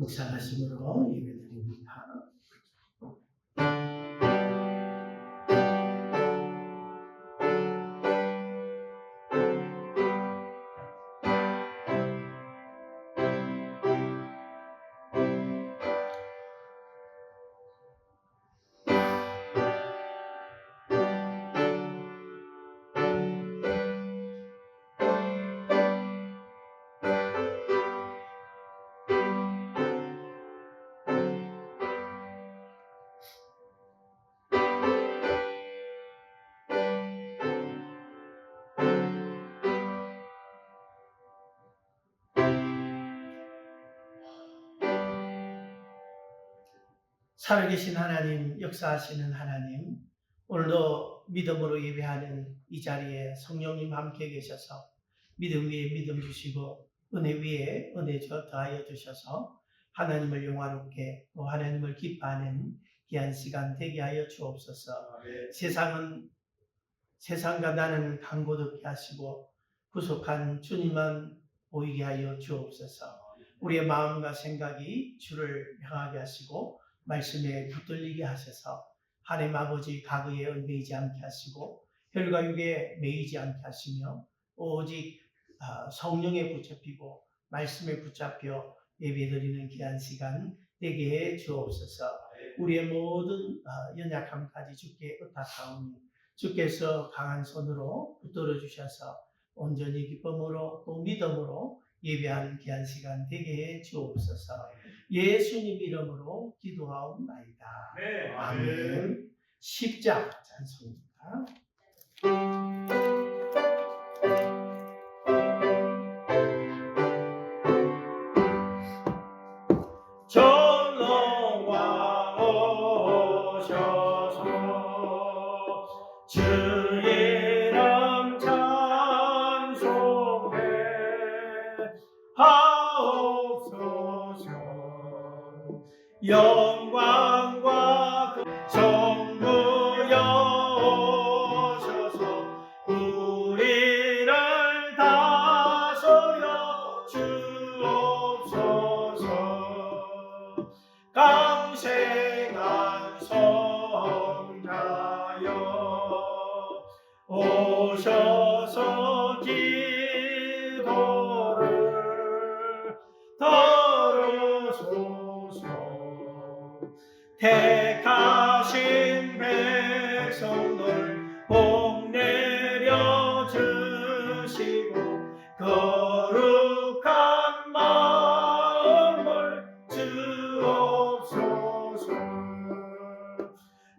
묵상하심으로 예배드립니다. 살아계신 하나님, 역사하시는 하나님, 오늘도 믿음으로 예배하는 이 자리에 성령님 함께 계셔서 믿음 위에 믿음 주시고 은혜 위에 은혜 더하여 주셔서 하나님을 영화롭게 또 하나님을 기뻐하는 귀한 시간 되게 하여 주옵소서. 세상과 나는 강고독게 하시고 구속한 주님만 보이게 하여 주옵소서. 우리의 마음과 생각이 주를 향하게 하시고 말씀에 붙들리게 하셔서 하나님 아버지 가거에 얽매이지 않게 하시고 혈과 육에 매이지 않게 하시며 오직 성령에 붙잡히고 말씀에 붙잡혀 예배드리는 귀한 시간 되게 해 주옵소서. 우리의 모든 연약함까지 주께 의탁하오니 주께서 강한 손으로 붙들어 주셔서 온전히 기쁨으로 또 믿음으로 예배하는 귀한 시간 되게 해 주옵소서. 예수님 이름으로 기도하옵나이다. 네, 아멘. 십자 찬송입니다. 전능왕 오셔서 주의 이름 찬송해 하옵소서. 영광과 성부여 오셔서 우리를 다스려 주옵소서. 강생한 성자여 오셔서 기도를 들으소서. 택하신 백성들 복 내려 주시고 거룩한 마음을 주옵소서.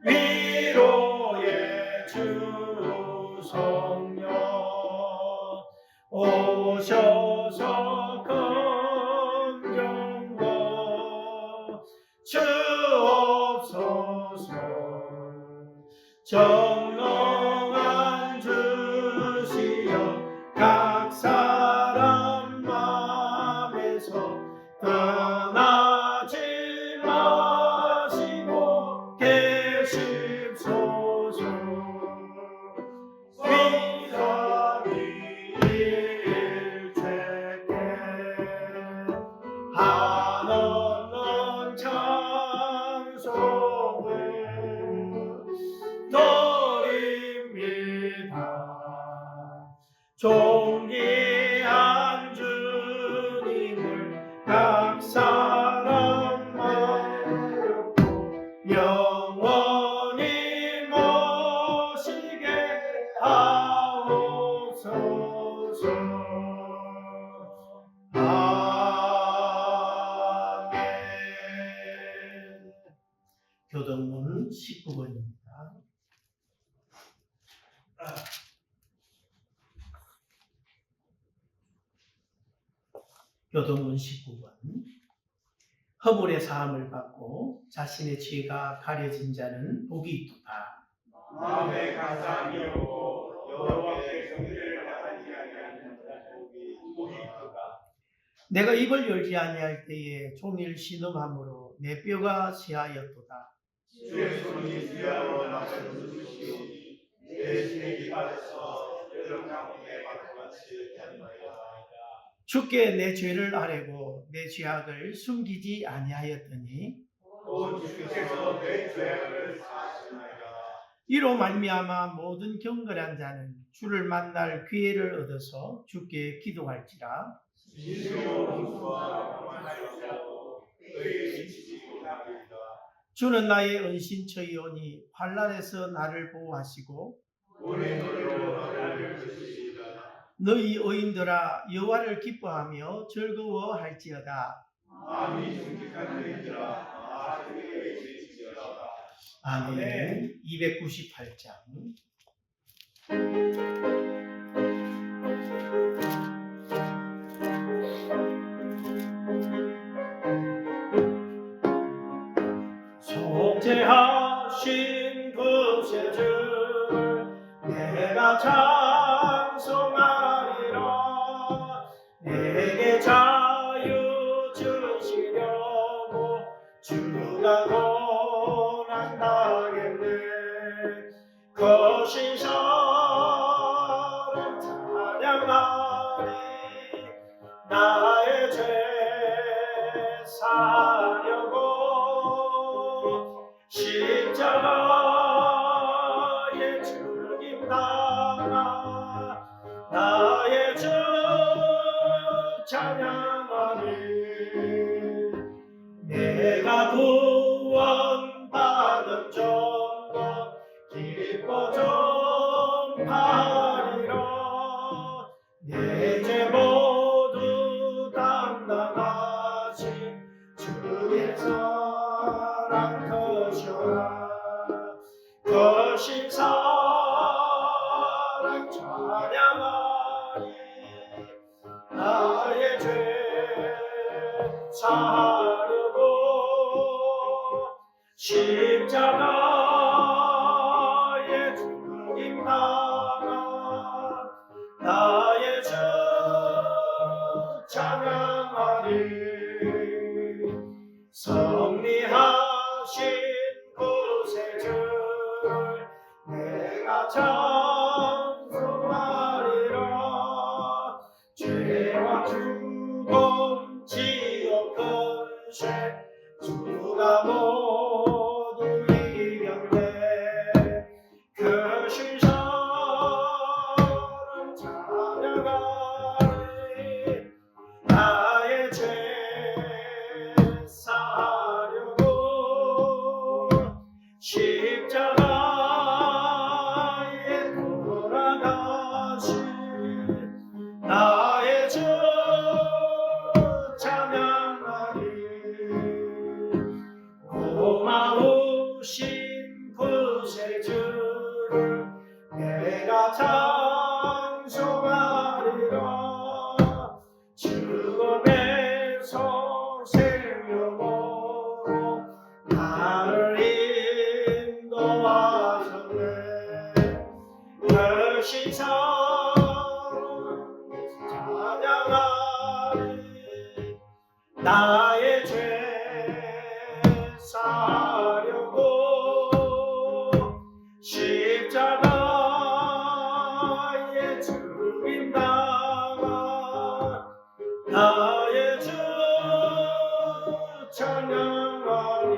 위로의 주 성령 오셔서 긍정과 주옵소서. 정령한 주시여 각 사람 마음에서 떠나지 마시고 계십소서. 위선이 일체께 한없는 찬송을 드립니다. 존귀한 주님을 각 사람만 영원히 모시게 하옵소서. 아멘. 교동문 19번입니다. 교동문 19번. 허물의 사함을 받고 자신의 죄가 가려진 자는 복이 있도다. 마음에 감사함이 없고 여호와의 경배를 하지 아니하는 자는 복이 있도다. 내가 입을 열지 아니할 때에 종일 신음함으로 내 뼈가 쇠하였도다. 주의 손이 주야로 나를 누르시오니 내 심히 빠져서 여름 가운데 바람같이 되었나이다. 주께 내 죄를 아뢰고 내 죄악을 숨기지 아니하였더니 또 주께서 내 죄악을 사하시나이다. 이로 말미암아 모든 경건한 자는 주를 만날 기회를 얻어서 주께 기도할지라. 진실로 공수와 평안하였고 너희의 지치지 못하리이다. 주는 나의 은신처이오니 환난에서 나를 보호하시고 오래 노래로 나를 주시리이다. 너희 의인들아 여호와를 기뻐하며 즐거워할지어다. 마음이 정직한 너희들아 아들에게 지지어다. 아멘. 298장. 속죄하신 그새 주를 내가 찬송하리라. 내게 자유 주시려고 주가 고난당했네. 거신 사랑 찬양하리. 나의 죄 사려고 십자가에 죽임 당하 나의 주 찬양하리. 내가 구원받은 점과 기뻐 전파리라. 내 죄 모두 담당하신 주의 사랑 크시오라. 거신 사랑 찬양하리. 나의 죄 사하려고 십자가에 죽임 당한 나의 주 찬양하리. 섭리하신 그새 주를 내가 찬송하리라. 죄와 죽음 지옥 근세 주가 모두 이겼네. 그 신사랑 찬양하리. 나의 죄 사려고 십자가에 돌아가신 나의 주 찬양하리. 고마우신 그새 주를 내가 찬송하리라. 죽음에서 생명으로 나를 인도하셨네. 거신 사랑 찬양하리. 나의 죄 사려고 십자가에 죽임 당한 나의 주 찬양하리.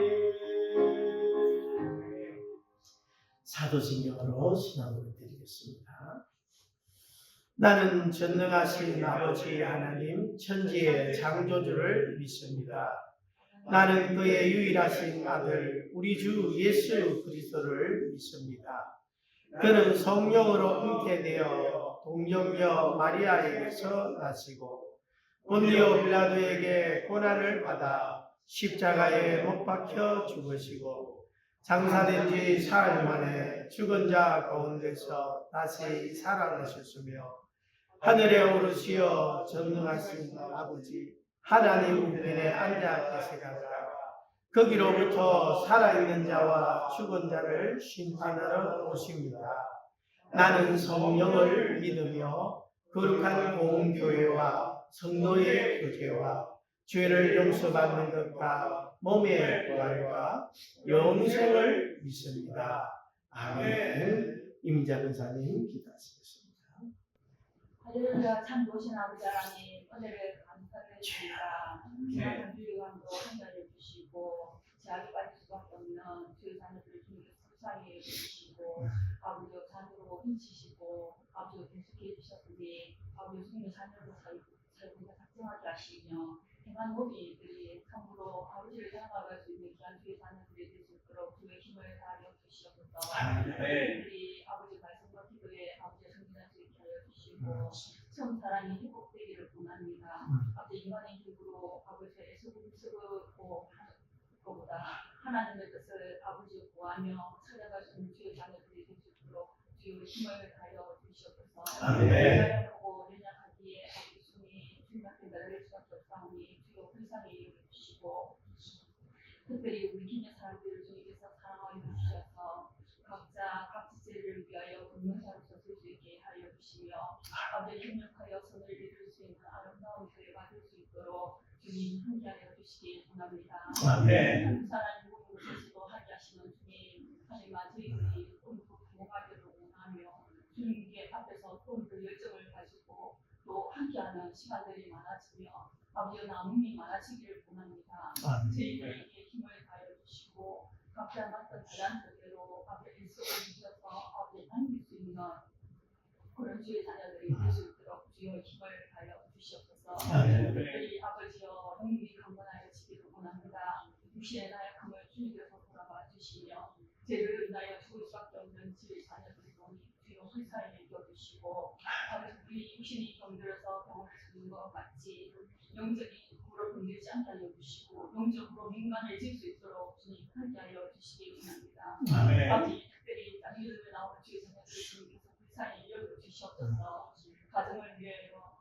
사도신경으로 신앙을 드리겠습니다. 나는 전능하신 아버지 하나님 천지의 창조주를 믿습니다. 나는 그의 유일하신 아들 우리 주 예수 그리스도를 믿습니다. 그는 성령으로 잉태되어 동정녀 마리아에게서 나시고 본디오 빌라도에게 고난을 받아 십자가에 못 박혀 죽으시고 장사된 지 사흘 만에 죽은 자 가운데서 다시 살아나셨으며 하늘에 오르시어 전능하신 아버지 하나님 우편에 앉아 계시다가 거기로부터 살아있는 자와 죽은 자를 심판하러 오십니다. 나는 성령을 믿으며 거룩한 공교회와 성도의 교제와 죄를 용서받는 것과 몸의 부활과 영생을 믿습니다. 아멘. 임자 권사님 기도하시겠습니다. 할렐루야. 참 좋으신 아버지 하나님 은혜를 감사드립니다. 지난 주일간도 행사해 주시고 제약이 빠질 수밖에 없는 주의 자녀들을 주님께서 불쌍히 여기시고 아버지 자녀로 훔치시고 아버지 계속해 주셨으니 아버지 주님의 자녀로 살고 작정하게 하시며 행한 모든 일들이 참으로 아버지를 닮아갈 수 있는 귀한 주의 자녀들이 될 수 있도록 주의 힘을 다하여 주시옵소서. 우리 아버지 말씀과 기도에 아버지의 성진할 수 있게 하여 주시고 처음 사랑이 회복되기를 원합니다. 아버지 인간의 힘으로 아버지의 애쓰고 하는 것보다 하나님의 뜻을 아버지 구하며 찾아갈 수 있는 주의 자녀들이 될 수 있도록 주의 힘을 다하여 주시옵소서. 연약하고 연약하기에 아버지 숨이 주님한테 날릴 수밖에 없사오니 주여 불쌍히 여겨주시고 특별히 우리 기념 사람들을 주님께서 사랑하여 주셔서 각자 각지제를 위하여 공명사로서 쓸 수 있게 하여 주시며 아버지 협력하여 선을 이룰 수 있는 아름다운 교회가 될 수 있도록 주님 함께하여 주시기 원합니다. 한국 사람 모든 곳에서도 하게 하시는 주님 하나님아 저희들이 좀더 강하기를 원하며 주님께 앞에서 좀 더 열정을 가지고 또 함께하는 시간들이 많아지며 아버지 나눔이 많아지기를 원합니다. 저희들에게 힘을 다해 주시고 각자 맡은 달란트대로 앞에 일석을 주셔서 아버지 남길 수 있는 그런 주의 자녀들이 될 수 있도록 주의 힘을 다하여 주시옵소서. 특별히 아버지여 영육이 강건하여 지기를 원합니다. 육신의 나약함을 주님께서 돌아봐 주시며 죄를 인하여 죽을 수밖에 없는 주의 자녀들이 보니 주여 불쌍히 여겨주시고 아버지 우리 육신이 병들어서 병을 쓰는 것 같이 영적인 힘으로 병들지 않게 하여 주시고 영적으로 민감해질 수 있도록 주님 함께 하여 주시기 원합니다. 아버지 특별히 땅위에 나오는 주의 자녀들을 주님께서 불쌍히 여겨주시옵소서. 가정을 위하여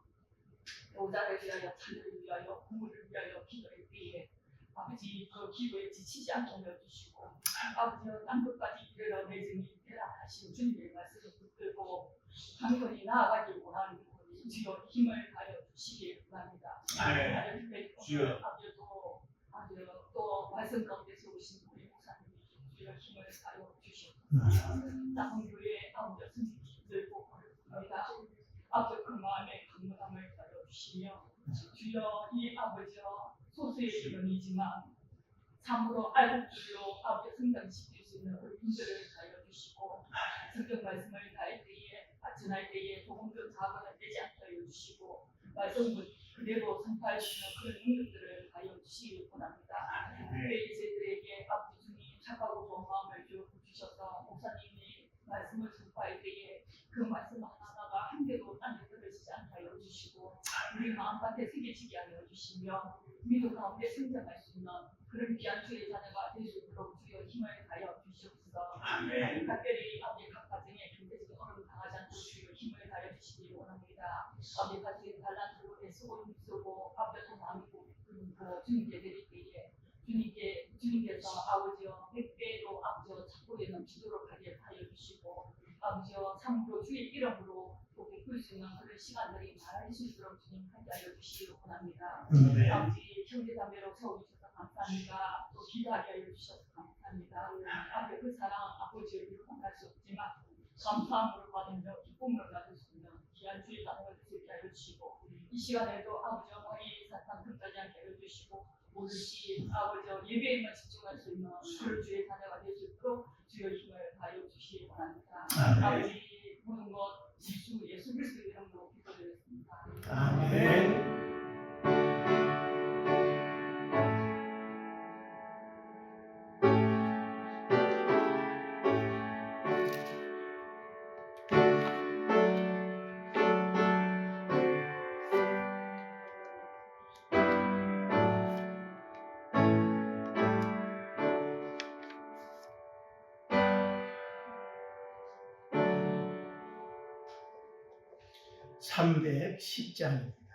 여자를 위하여 자녀를 위하여 부모를 위하여 기도할 때에 아버지 그 기도에 지치지 않게 하여 주시고 아버지여 땅끝까지 이르러 내 증인 되라 하신 주님의 말씀을 붙들고 강건히 나아가길 원하는 분이 주여 힘을 다하여 주시길 원합니다. 아버지 또 말씀 가운데 세우신 우리 목사님이 주여 힘을 다하여 주시옵소서. 작은 교회 아버지 승리 들고 어렵습니다. 아버지 그 마음에 강건함을 다하여 주시며 주여 이 아버지여 소수의 이름이지만 참으로 알곡들로 아버지 성장시킬 수 있는 우리 분들을 다하여 주시고 성경 말씀을 다할 때에 전할 때에 조금 더 자아가 되지 않게 하여 주시고 말씀을 그대로 선포할 수 있는 그런 능력들을 다하여 주시기 원합니다. 특별히 저희들에게 아버지 주님 착하고 좋은 마음을 주셔서 목사님이 말씀을 선포할 때에 그 말씀 하나하나가 한 개도 딴데 떨어지지 않게 하여 주시고 우리 마음밭에 새겨지게 하여 주시며 믿음 가운데 성장할 수 있는 그런 귀한 주의 자녀가 될 수 있도록 주여 힘을 다하여 주시옵소서. 특별히 아버지 각 가정에 경제적인 어려움 당하지 않고 주여 힘을 다하여 주시기 원합니다. 아버지 가정의 달란트로 애쓰고 힘쓰고 아버지 마음이 굶고 주님께 드릴 때에 주님께서 아버지여 100배로 아버지여 착고에 넘치도록 하게 하여 주시고 아버지여 참으로 주의 이름으로 또 베풀 수 있는 그런 시간들이 많아질 수 있도록 주님 함께하여 주시기 원합니다. 아버지 형제자매로 세워주셔서 감사합니다. 또 기도하게 하여 주셔서 감사합니다. 아버지 그 사랑 아버지를 이루어갈 수 없지만 감사함으로 받으며 기쁨으로 나눌 수 있는 귀한 주의 사랑을 되게 하여 주시고 이 시간에도 아버지여 머리 사탄 틈타지 않게 하여 주시고 오늘시 아버지여 예배에만 집중할 수 있는 그런 주의 자녀가 될 수 있도록 주의 힘을 다하여 주시기 원합니다. 아버지 모든 것 주 예수 그리스도의 이름으로 기도드렸습니다. 아멘. (310장입니다)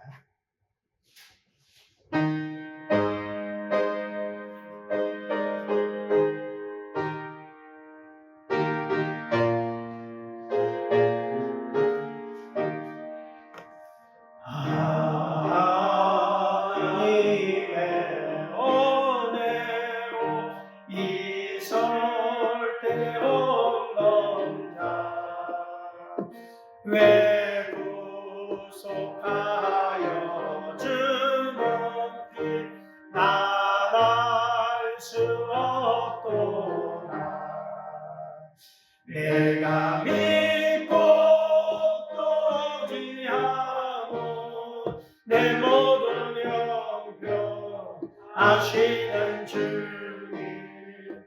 왜 수 없도다. 내가 믿고 또 의지하고 내 모든 영병 아시는 주님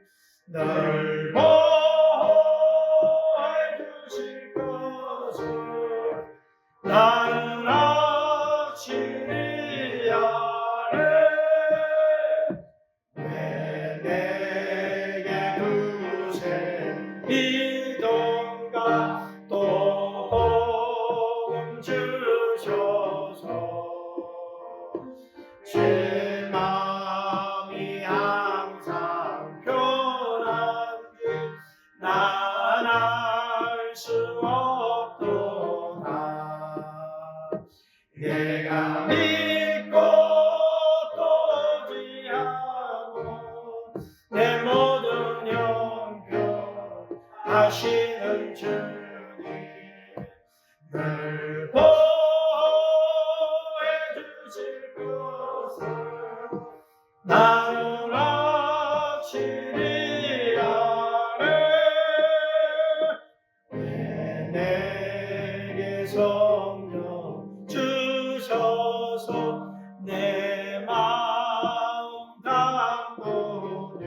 널 보호해 주실 것을 나는 확실히 아네. 왜 내게 두세 믿음과 또 복음 주셔서 제 마음이 항상 편한지 난 알 수 없도다. 내가 믿고 또 의지하고 내 모든 영병 하시는 주님 늘 보호해 주실 것을 나는 확실히 아네. 왜 내게 성령 주셔서 내 마음 담보되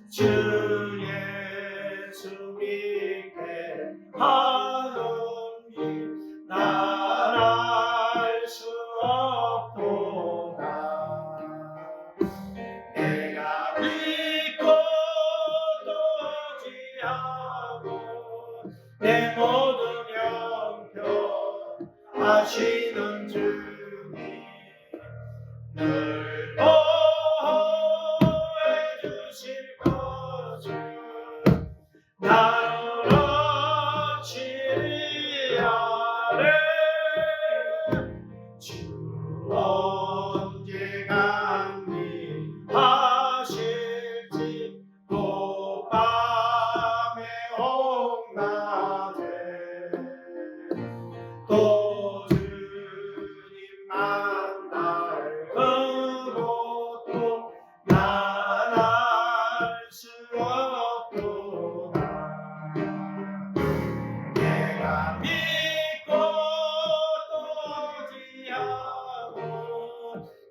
주 예수 믿게 하노니 난 알 수 없도다. 내가 믿고 또 의지하고 내 모든 영병 하시는 주님 늘 보호해 주실 것을 나는 확실히 아네. 주 언제 강림하실지 또 밤에 홍낮에 또 주님 만날 그곳도 난 알 수 없도다. 내가 믿고 또 의지하고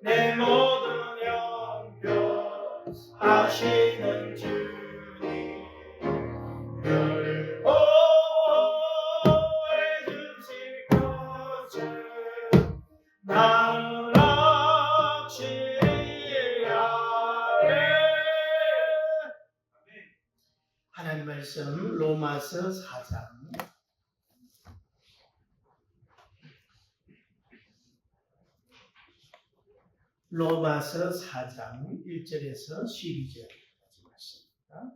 내 모든 영병 하시는 주님 늘 보호해 주실 것을 나는 확실히 아네. 하나님 말씀 로마서 4장 로마서 4장 1절에서 12절까지 말씀입니다.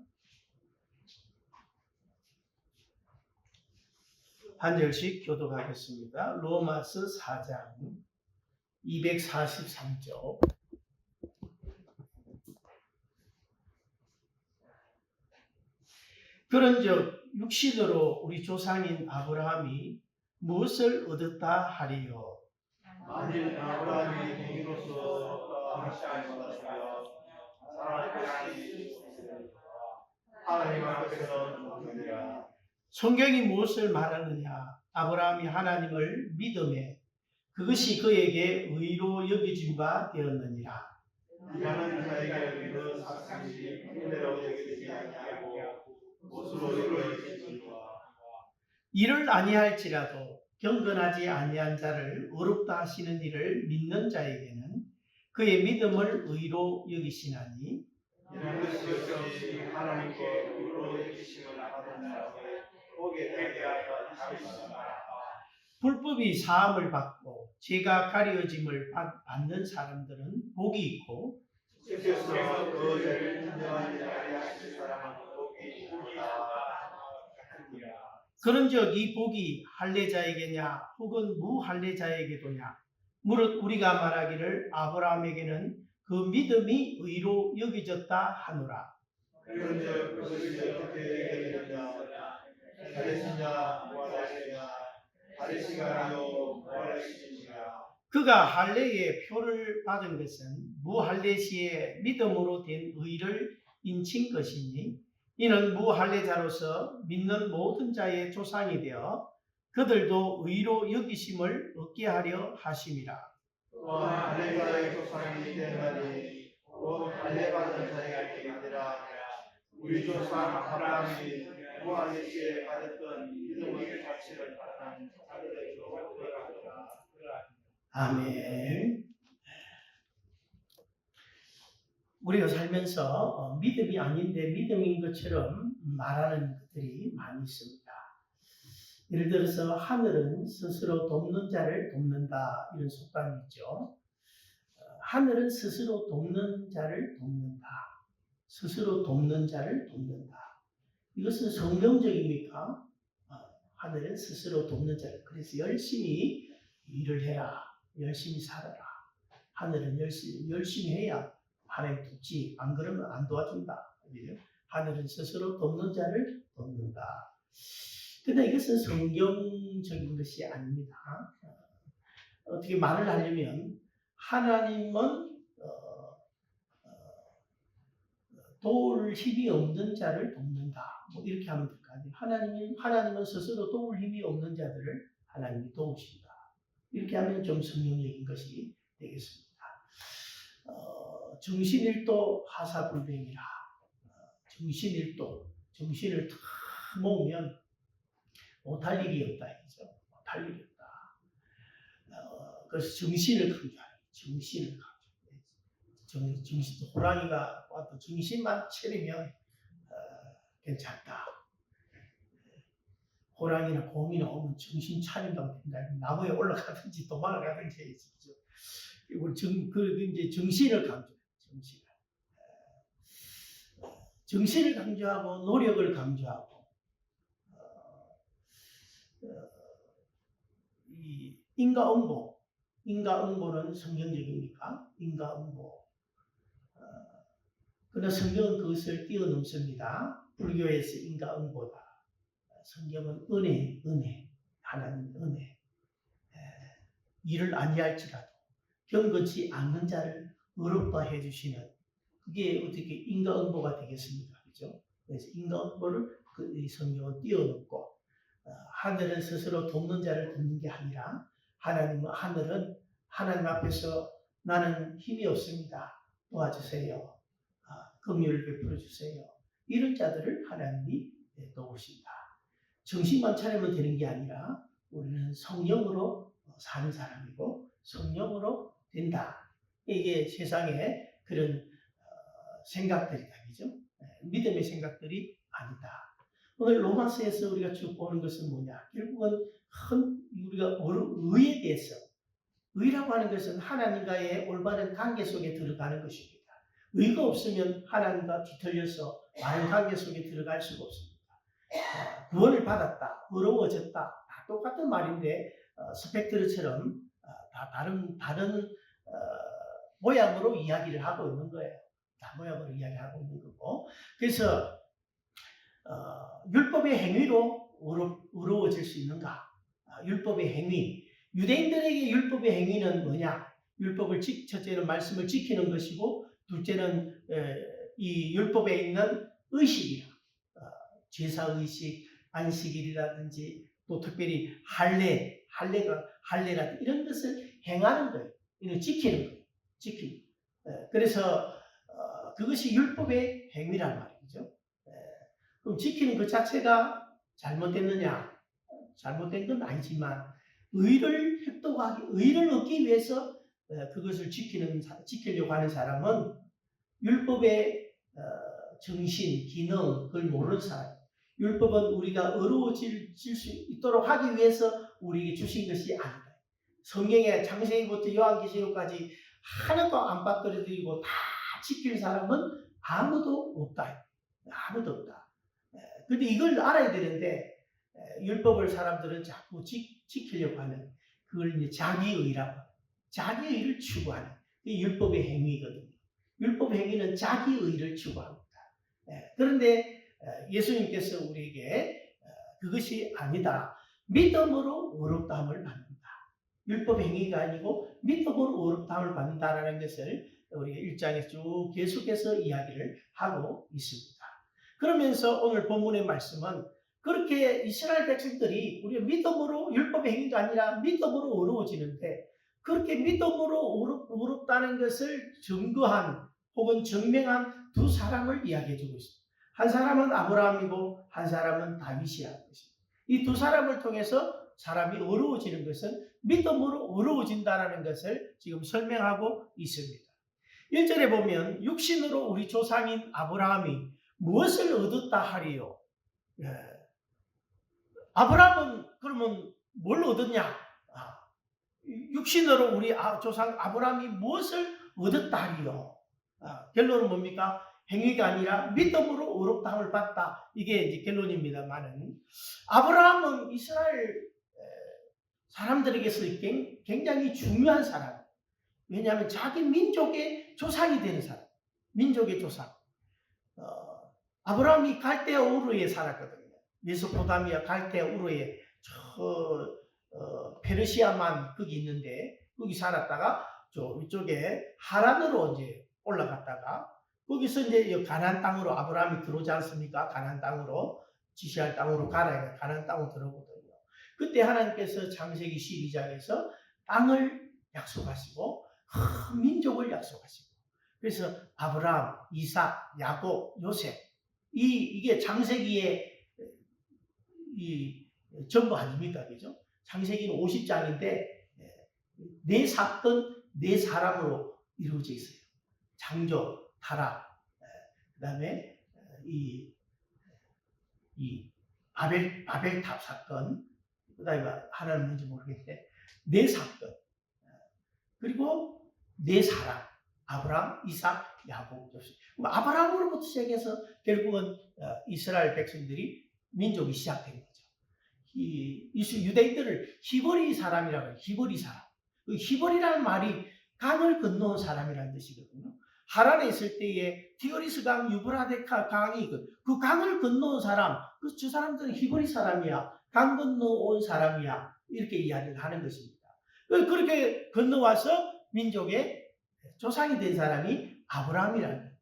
한 절씩 교독하겠습니다. 로마서 4장 243쪽 그런즉 육신으로 우리 조상인 아브라함이 무엇을 얻었다 하리요? 만일 아브라함이 행위로서 하나님을 받았으며 사랑하니 하나님 앞에서는 없느니라. 성경이 무엇을 말하느냐? 아브라함이 하나님을 믿음에 그것이 그에게 의로 여겨진 바 되었느니라. 이하는 자에게 그 사실이 은혜로 여기지 아니하고 못으로 이루어지니와 이를 아니할지라도 경건하지 아니한 자를 어렵다 하시는 일을 믿는 자에게는 그의 믿음을 의로 여기시나니 이런 것이 역시 하나님께 의로 여기심을 받은 자에게 복에 되게 하여 주시니라. 불법이 사함을 받고 죄가 가려짐을 받는 사람들은 복이 있고 주께서 그 죄를 인정하지 아니하실 사람은 복이 있다 하니라. 그런즉 이 복이 할례자에게냐 혹은 무할례자에게도냐 무릇 우리가 말하기를 아브라함에게는 그 믿음이 의로 여겨졌다 하노라. 그런즉 그것이 어떻게 되느냐 가르치냐 무할례냐 가르치가 아니요 무할례시니라. 그가 할례의 표를 받은 것은 무할례시에 믿음으로 된 의를 인친 것이니 이는 무할례자로서 믿는 모든 자의 조상이 되어 그들도 의로 여기심을 얻게 하려 하심이라. 또한 할례자의 조상이 되나니 곧 할례받은 자에게 아니라 우리 조상 아브라함이 무할례시에 가졌던 믿음의 가치를 받은 자들에게로 들어가더라. 아멘. 우리가 살면서 믿음이 아닌데 믿음인 것처럼 말하는 것들이 많이 있습니다. 예를 들어서 하늘은 스스로 돕는 자를 돕는다, 이런 속담이 있죠. 하늘은 스스로 돕는 자를 돕는다. 스스로 돕는 자를 돕는다. 이것은 성경적입니까? 하늘은 스스로 돕는 자를. 그래서 열심히 일을 해라. 열심히 살아라. 하늘은 열심히 해야 하나님 돕지. 안 그러면 안 도와준다. 하늘은 스스로 돕는 자를 돕는다. 그런데 이것은 성경적인 것이 아닙니다. 어떻게 말을 하려면 하나님은 도울 힘이 없는 자를 돕는다. 뭐 이렇게 하면 될 것 같아요. 하나님은 스스로 도울 힘이 없는 자들을 하나님이 도우신다. 이렇게 하면 좀 성경적인 것이 되겠습니다. 정신일도 하사불명이라. 정신을 탁 모으면 못할 일이 없다. 그죠? 못할 일이 없다. 그래서 정신을 강조하는 정신을 강조. 정신, 호랑이가 와도 정신만 차리면 괜찮다. 호랑이나 곰이나 오면 정신 차린다고 된다. 나무에 올라가든지 도망을 가든지 해야지. 이제 정신을 강조해요. 정신을 강조하고 노력을 강조하고 이 인과응보는 성경적입니까? 인과응보. 그러나 성경은 그것을 뛰어넘습니다. 불교에서 인과응보다. 성경은 은혜, 하나님 은혜. 일을 아니할지라도 경건치 않는 자를 의롭다 해주시는, 그게 어떻게 인과응보가 되겠습니까? 그죠? 그래서 인과응보를 이 성경은 뛰어넘고, 하늘은 스스로 돕는 자를 돕는 게 아니라 하늘은 하나님 앞에서 나는 힘이 없습니다. 도와주세요. 긍휼을 베풀어 주세요. 이런 자들을 하나님이 도우신다. 정신만 차리면 되는 게 아니라 우리는 성령으로 사는 사람이고 성령으로 된다. 이게 세상에 그런 생각들이다. 그죠? 믿음의 생각들이 아니다. 오늘 로마서에서 우리가 쭉 보는 것은 뭐냐? 결국은 우리가 의에 대해서, 의라고 하는 것은 하나님과의 올바른 관계 속에 들어가는 것입니다. 의가 없으면 하나님과 뒤틀려서 많은 관계 속에 들어갈 수가 없습니다. 구원을 받았다, 의로워졌다, 다 똑같은 말인데 스펙트럼처럼 다 다른 모양으로 이야기를 하고 있는 거예요. 다 모양으로 이야기하고 있는 거고. 그래서 율법의 행위로 의로워질 수 있는가? 율법의 행위. 유대인들에게 율법의 행위는 뭐냐? 첫째는 말씀을 지키는 것이고, 둘째는 이 율법에 있는 의식이라. 제사의식, 안식일이라든지, 또 특별히 할례라든지 이런 것을 행하는 거예요. 이걸 지키는 거예요. 그래서 그것이 율법의 행위란 말이죠. 그럼 지키는 그 자체가 잘못됐느냐? 잘못된 건 아니지만 의를 얻기 위해서 그것을 지키려고 하는 사람은 율법의 정신, 기능, 그걸 모르는 사람. 율법은 우리가 의로워질 수 있도록 하기 위해서 우리에게 주신 것이 아니다. 성경의 창세기부터 요한계시록까지 하나도 안 빠뜨려드리고 다 지킬 사람은 아무도 없다. 그런데 이걸 알아야 되는데 율법을 사람들은 자꾸 지키려고 하는, 그걸 이제 자기의를 추구하는 그 율법의 행위거든요. 율법 행위는 자기의를 추구합니다. 그런데 예수님께서 우리에게 그것이 아니다. 믿음으로 의롭다함을 받는다. 율법 행위가 아니고 믿음으로 의롭다함을 받는다라는 것을 우리 1장에서 쭉 계속해서 이야기를 하고 있습니다. 그러면서 오늘 본문의 말씀은 그렇게 이스라엘 백성들이 우리가 믿음으로 율법의 행위가 아니라 믿음으로 어려워지는데 그렇게 믿음으로 어렵다는 것을 증거한 혹은 증명한 두 사람을 이야기해 주고 있습니다. 한 사람은 아브라함이고 한 사람은 다윗이라는 것입니다. 이 두 사람을 통해서 사람이 어려워지는 것은 믿음으로 어려워진다는 것을 지금 설명하고 있습니다. 1절에 보면 육신으로 우리 조상인 아브라함이 무엇을 얻었다 하리요? 아브라함은 그러면 뭘 얻었냐? 육신으로 우리 조상 아브라함이 무엇을 얻었다 하리요? 결론은 뭡니까? 행위가 아니라 믿음으로 어렵다함을 받다. 이게 이제 결론입니다만은 아브라함은 이스라엘 사람들에게서 굉장히 중요한 사람. 왜냐하면 자기 민족의 조상이 되는 사람. 민족의 조상. 아브라함이 갈대아 우르에 살았거든요. 메소포타미아 갈대아 우르에 페르시아만 거기 있는데 거기 살았다가 이쪽에 하란으로 이제 올라갔다가 거기서 이제 가나안 땅으로 아브라함이 들어오지 않습니까? 가나안 땅으로 지시할 땅으로 가라. 가나안 땅으로 들어오거든요. 그때 하나님께서 창세기 12장에서 땅을 약속하시고 큰 민족을 약속하시고 그래서 아브라함, 이삭, 야곱, 요셉 이게 창세기의 이 전부 아닙니까? 그죠? 창세기는 50장인데 네 사건, 네 사람으로 이루어져 있어요. 창조, 타락, 그 다음에 이 바벨탑 사건, 그 다음에 하나는 뭔지 모르겠는데 네 사건, 그리고 네 사람, 아브라함, 이삭, 야곱, 요셉. 아브라함으로부터 시작해서 결국은 이스라엘 백성들이 민족이 시작된 거죠. 유대인들을 히브리 사람이라고 해요. 히브리 사람. 그 히브리라는 말이 강을 건너온 사람이라는 뜻이거든요. 하란에 있을 때에 티그리스 강, 유브라데카 강이 그 강을 건너온 사람, 저 사람들은 히브리 사람이야. 강 건너온 사람이야. 이렇게 이야기를 하는 것입니다. 그렇게 건너와서 민족의 조상이 된 사람이 아브라함이라는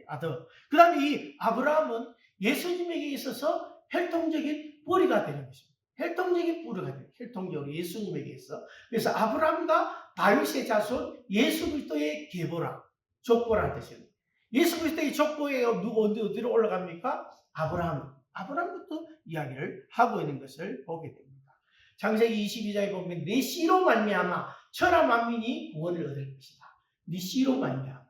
아들. 그 다음에 이 아브라함은 예수님에게 있어서 혈통적인 뿌리가 되는 것입니다. 혈통적인 뿌리가 되는 혈통적으로 예수님에게 있어. 그래서 아브라함과 다윗의 자손 예수 그리스도의 계보라. 족보라는 뜻이에요. 예수 그리스도의 족보에 어디로 올라갑니까? 아브라함부터 이야기를 하고 있는 것을 보게 됩니다. 창세기 22장에 보면 내 씨로 말미암아 천하 만민이 구원을 얻을 것이다. 네 씨로 말미암아.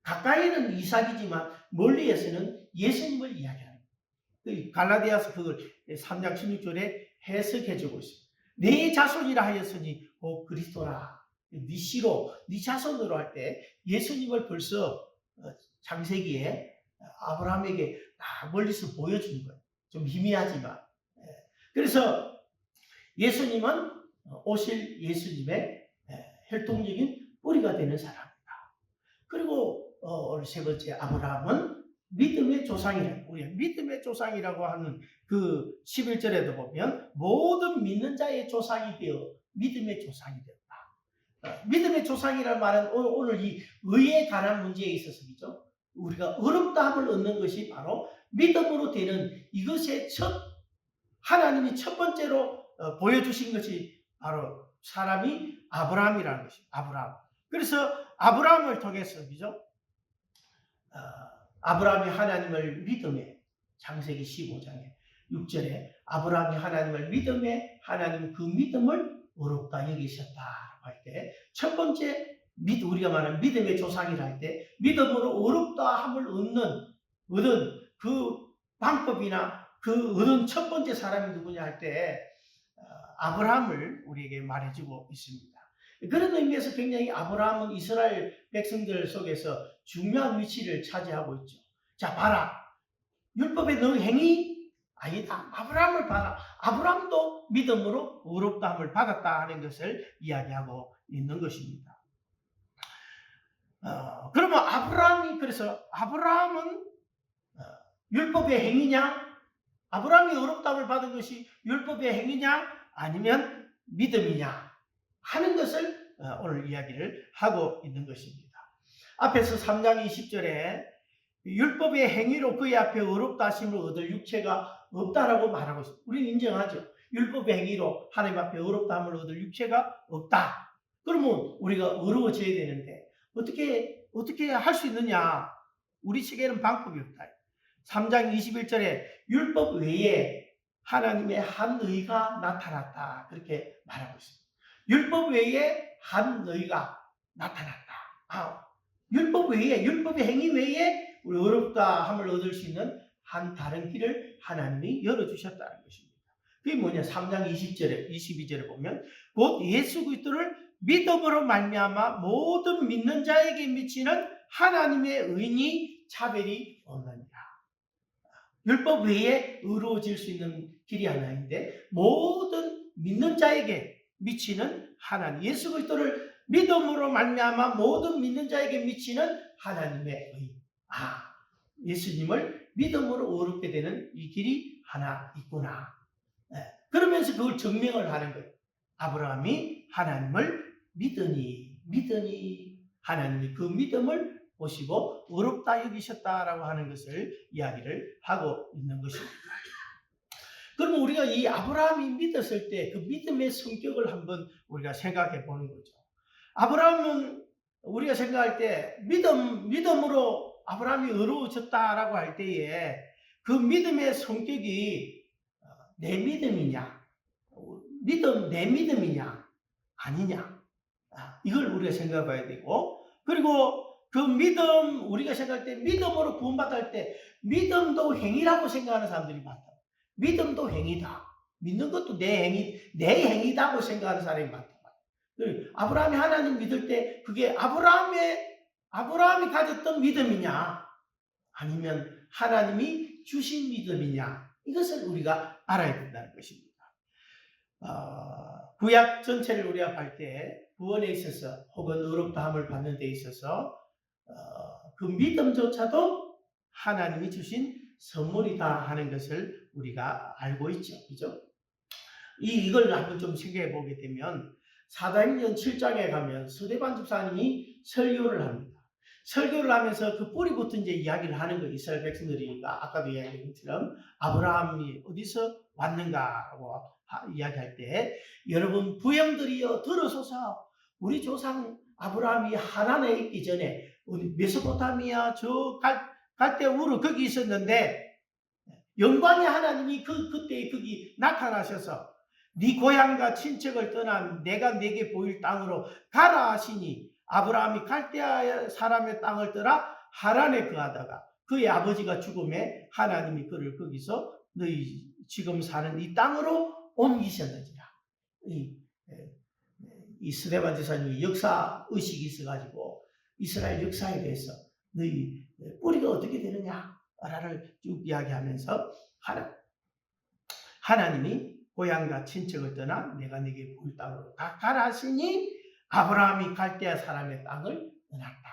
가까이는 이삭이지만 멀리에서는 예수님을 이야기합니다. 갈라디아서 그걸 3장 16절에 해석해주고 있습니다. 내 자손이라 하였으니 그리스도라. 네 씨로, 네 자손으로 할 때 예수님을 벌써 창세기에 아브라함에게 멀리서 보여준 거예요. 좀 희미하지만. 그래서 예수님은 오실 예수님의 혈통적인 뿌리가 되는 사람입니다. 그리고 세 번째 아브라함은 믿음의 조상이라고, 우리 믿음의 조상이라고 하는 그 11절에도 보면 모든 믿는 자의 조상이 되어 믿음의 조상이 되었다. 믿음의 조상이라는 말은 오늘 이 의에 관한 문제에 있어서죠. 우리가 어렵다함을 얻는 것이 바로 믿음으로 되는 이것의 하나님이 첫 번째로 보여주신 것이 바로 사람이 아브라함이라는 것입니다. 아브라함. 그래서 아브라함을 통해서, 그죠? 아브라함이 하나님을 믿음에, 창세기 15장에 6절에 아브라함이 하나님을 믿음에 하나님 그 믿음을 어렵다 여기셨다 할 때 첫 번째 우리가 말하는 믿음의 조상이라 할 때 믿음으로 어렵다함을 얻은 그 방법이나 그 얻은 첫 번째 사람이 누구냐 할 때 아브라함을 우리에게 말해주고 있습니다. 그런 의미에서 굉장히 아브라함은 이스라엘 백성들 속에서 중요한 위치를 차지하고 있죠. 자, 봐라. 율법의 너 행위? 아니다. 아브라함을 봐라. 아브라함도 믿음으로 어렵다함을 받았다 하는 것을 이야기하고 있는 것입니다. 그러면 아브라함은 율법의 행위냐? 아브라함이 어렵다함을 받은 것이 율법의 행위냐? 아니면 믿음이냐? 하는 것을 오늘 이야기를 하고 있는 것입니다. 앞에서 3장 20절에 율법의 행위로 그의 앞에 의롭다 하심을 얻을 육체가 없다라고 말하고 있습니다. 우리는 인정하죠. 율법의 행위로 하나님 앞에 의롭다 함을 얻을 육체가 없다. 그러면 우리가 의로워져야 되는데 어떻게 할 수 있느냐? 우리 측에는 방법이 없다. 3장 21절에 율법 외에 하나님의 한 의가 나타났다. 그렇게 말하고 있습니다. 율법 외에 한 의가 나타났다. 율법 외에, 율법의 행위 외에 우리 의롭다 함을 얻을 수 있는 한 다른 길을 하나님이 열어주셨다는 것입니다. 그게 뭐냐? 3장 22절에 보면 곧 예수 그리스도를 믿음으로 말미암아 모든 믿는 자에게 미치는 하나님의 의니 차별이 없느니라. 율법 외에 의로워질 수 있는 길이 하나인데 모든 믿는 자에게 미치는 하나님, 예수 그리스도를 믿음으로 말미암아 모든 믿는 자에게 미치는 하나님의 의. 예수님을 믿음으로 의롭게 되는 이 길이 하나 있구나. 그러면서 그걸 증명을 하는 거예요. 아브라함이 하나님을 믿으니 하나님이 그 믿음을 보시고 의롭다 여기셨다라고 하는 것을 이야기를 하고 있는 것입니다. 그러면 우리가 이 아브라함이 믿었을 때 그 믿음의 성격을 한번 우리가 생각해 보는 거죠. 아브라함은 우리가 생각할 때 믿음으로 아브라함이 의로워졌다라고 할 때에 그 믿음의 성격이 내 믿음이냐, 내 믿음이냐, 아니냐, 이걸 우리가 생각해 봐야 되고, 그리고 그 믿음, 우리가 생각할 때 믿음으로 구원받을 때 믿음도 행위라고 생각하는 사람들이 많다. 믿음도 행위다. 믿는 것도 내 행위다고 생각하는 사람이 많다. 아브라함이 하나님 믿을 때 그게 아브라함이 가졌던 믿음이냐, 아니면 하나님이 주신 믿음이냐, 이것을 우리가 알아야 된다는 것입니다. 구약 전체를 우리가 볼 때 구원에 있어서 혹은 의롭다함을 받는 데 있어서 그 믿음조차도 하나님이 주신 선물이다 하는 것을 우리가 알고 있죠. 그죠? 이걸 한번 좀 생각해 보게 되면 사도행전 7장에 가면 스데반 집사님이 설교를 합니다. 설교를 하면서 그 뿌리부터 이제 이야기를 하는 거예요. 이스라엘 백성들이니까 아까도 이야기한 것처럼 아브라함이 어디서 왔는가라고 이야기할 때 여러분 부형들이여 들으소서. 우리 조상 아브라함이 하나님에 있기 전에 메소포타미아 저 갈대 우르 거기 있었는데 영광의 하나님이 그때 거기 나타나셔서 네 고향과 친척을 떠나 내가 네게 보일 땅으로 가라 하시니 아브라함이 갈대아 사람의 땅을 떠나 하란에 거하다가 그의 아버지가 죽음에 하나님이 그를 거기서 너희 지금 사는 이 땅으로 옮기셨는지라. 이 스데반 지사님이 역사 의식이 있어가지고 이스라엘 역사에 대해서 너희 뿌리가 어떻게 되느냐를 쭉 이야기하면서 하나님이 고향과 친척을 떠나 내가 네게 보일 땅으로 가라 하시니 아브라함이 갈대아 사람의 땅을 떠났다.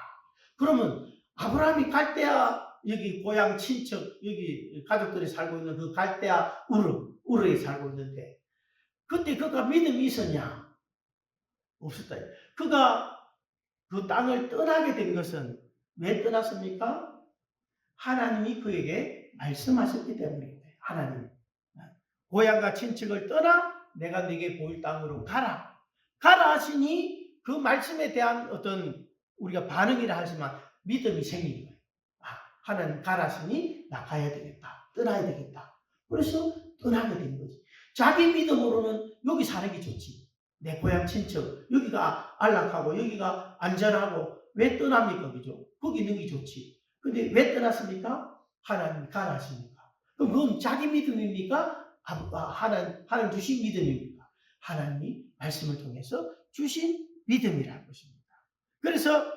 그러면 아브라함이 갈대아 여기 고향 친척 여기 가족들이 살고 있는 그 갈대아 우르에 살고 있는데 그때 그가 믿음이 있었냐? 없었다. 그가 그 땅을 떠나게 된 것은 왜 떠났습니까? 하나님이 그에게 말씀하셨기 때문입니다. 하나님 고향과 친척을 떠나 내가 네게 보일 땅으로 가라 하시니 그 말씀에 대한 어떤 우리가 반응이라 하지만 믿음이 생긴 거예요. 하나님 가라 하시니 나 가야 되겠다. 떠나야 되겠다. 그래서 떠나게 된 거지. 자기 믿음으로는 여기 사는 게 좋지. 내 고향 친척 여기가 안락하고 여기가 안전하고 왜 떠납니까? 그죠? 거기 있는 게 좋지. 근데 왜 떠났습니까? 하나님 가라 하십니까? 그럼 그건 자기 믿음입니까? 하나님 주신 믿음입니까? 하나님이 말씀을 통해서 주신 믿음이라는 것입니다. 그래서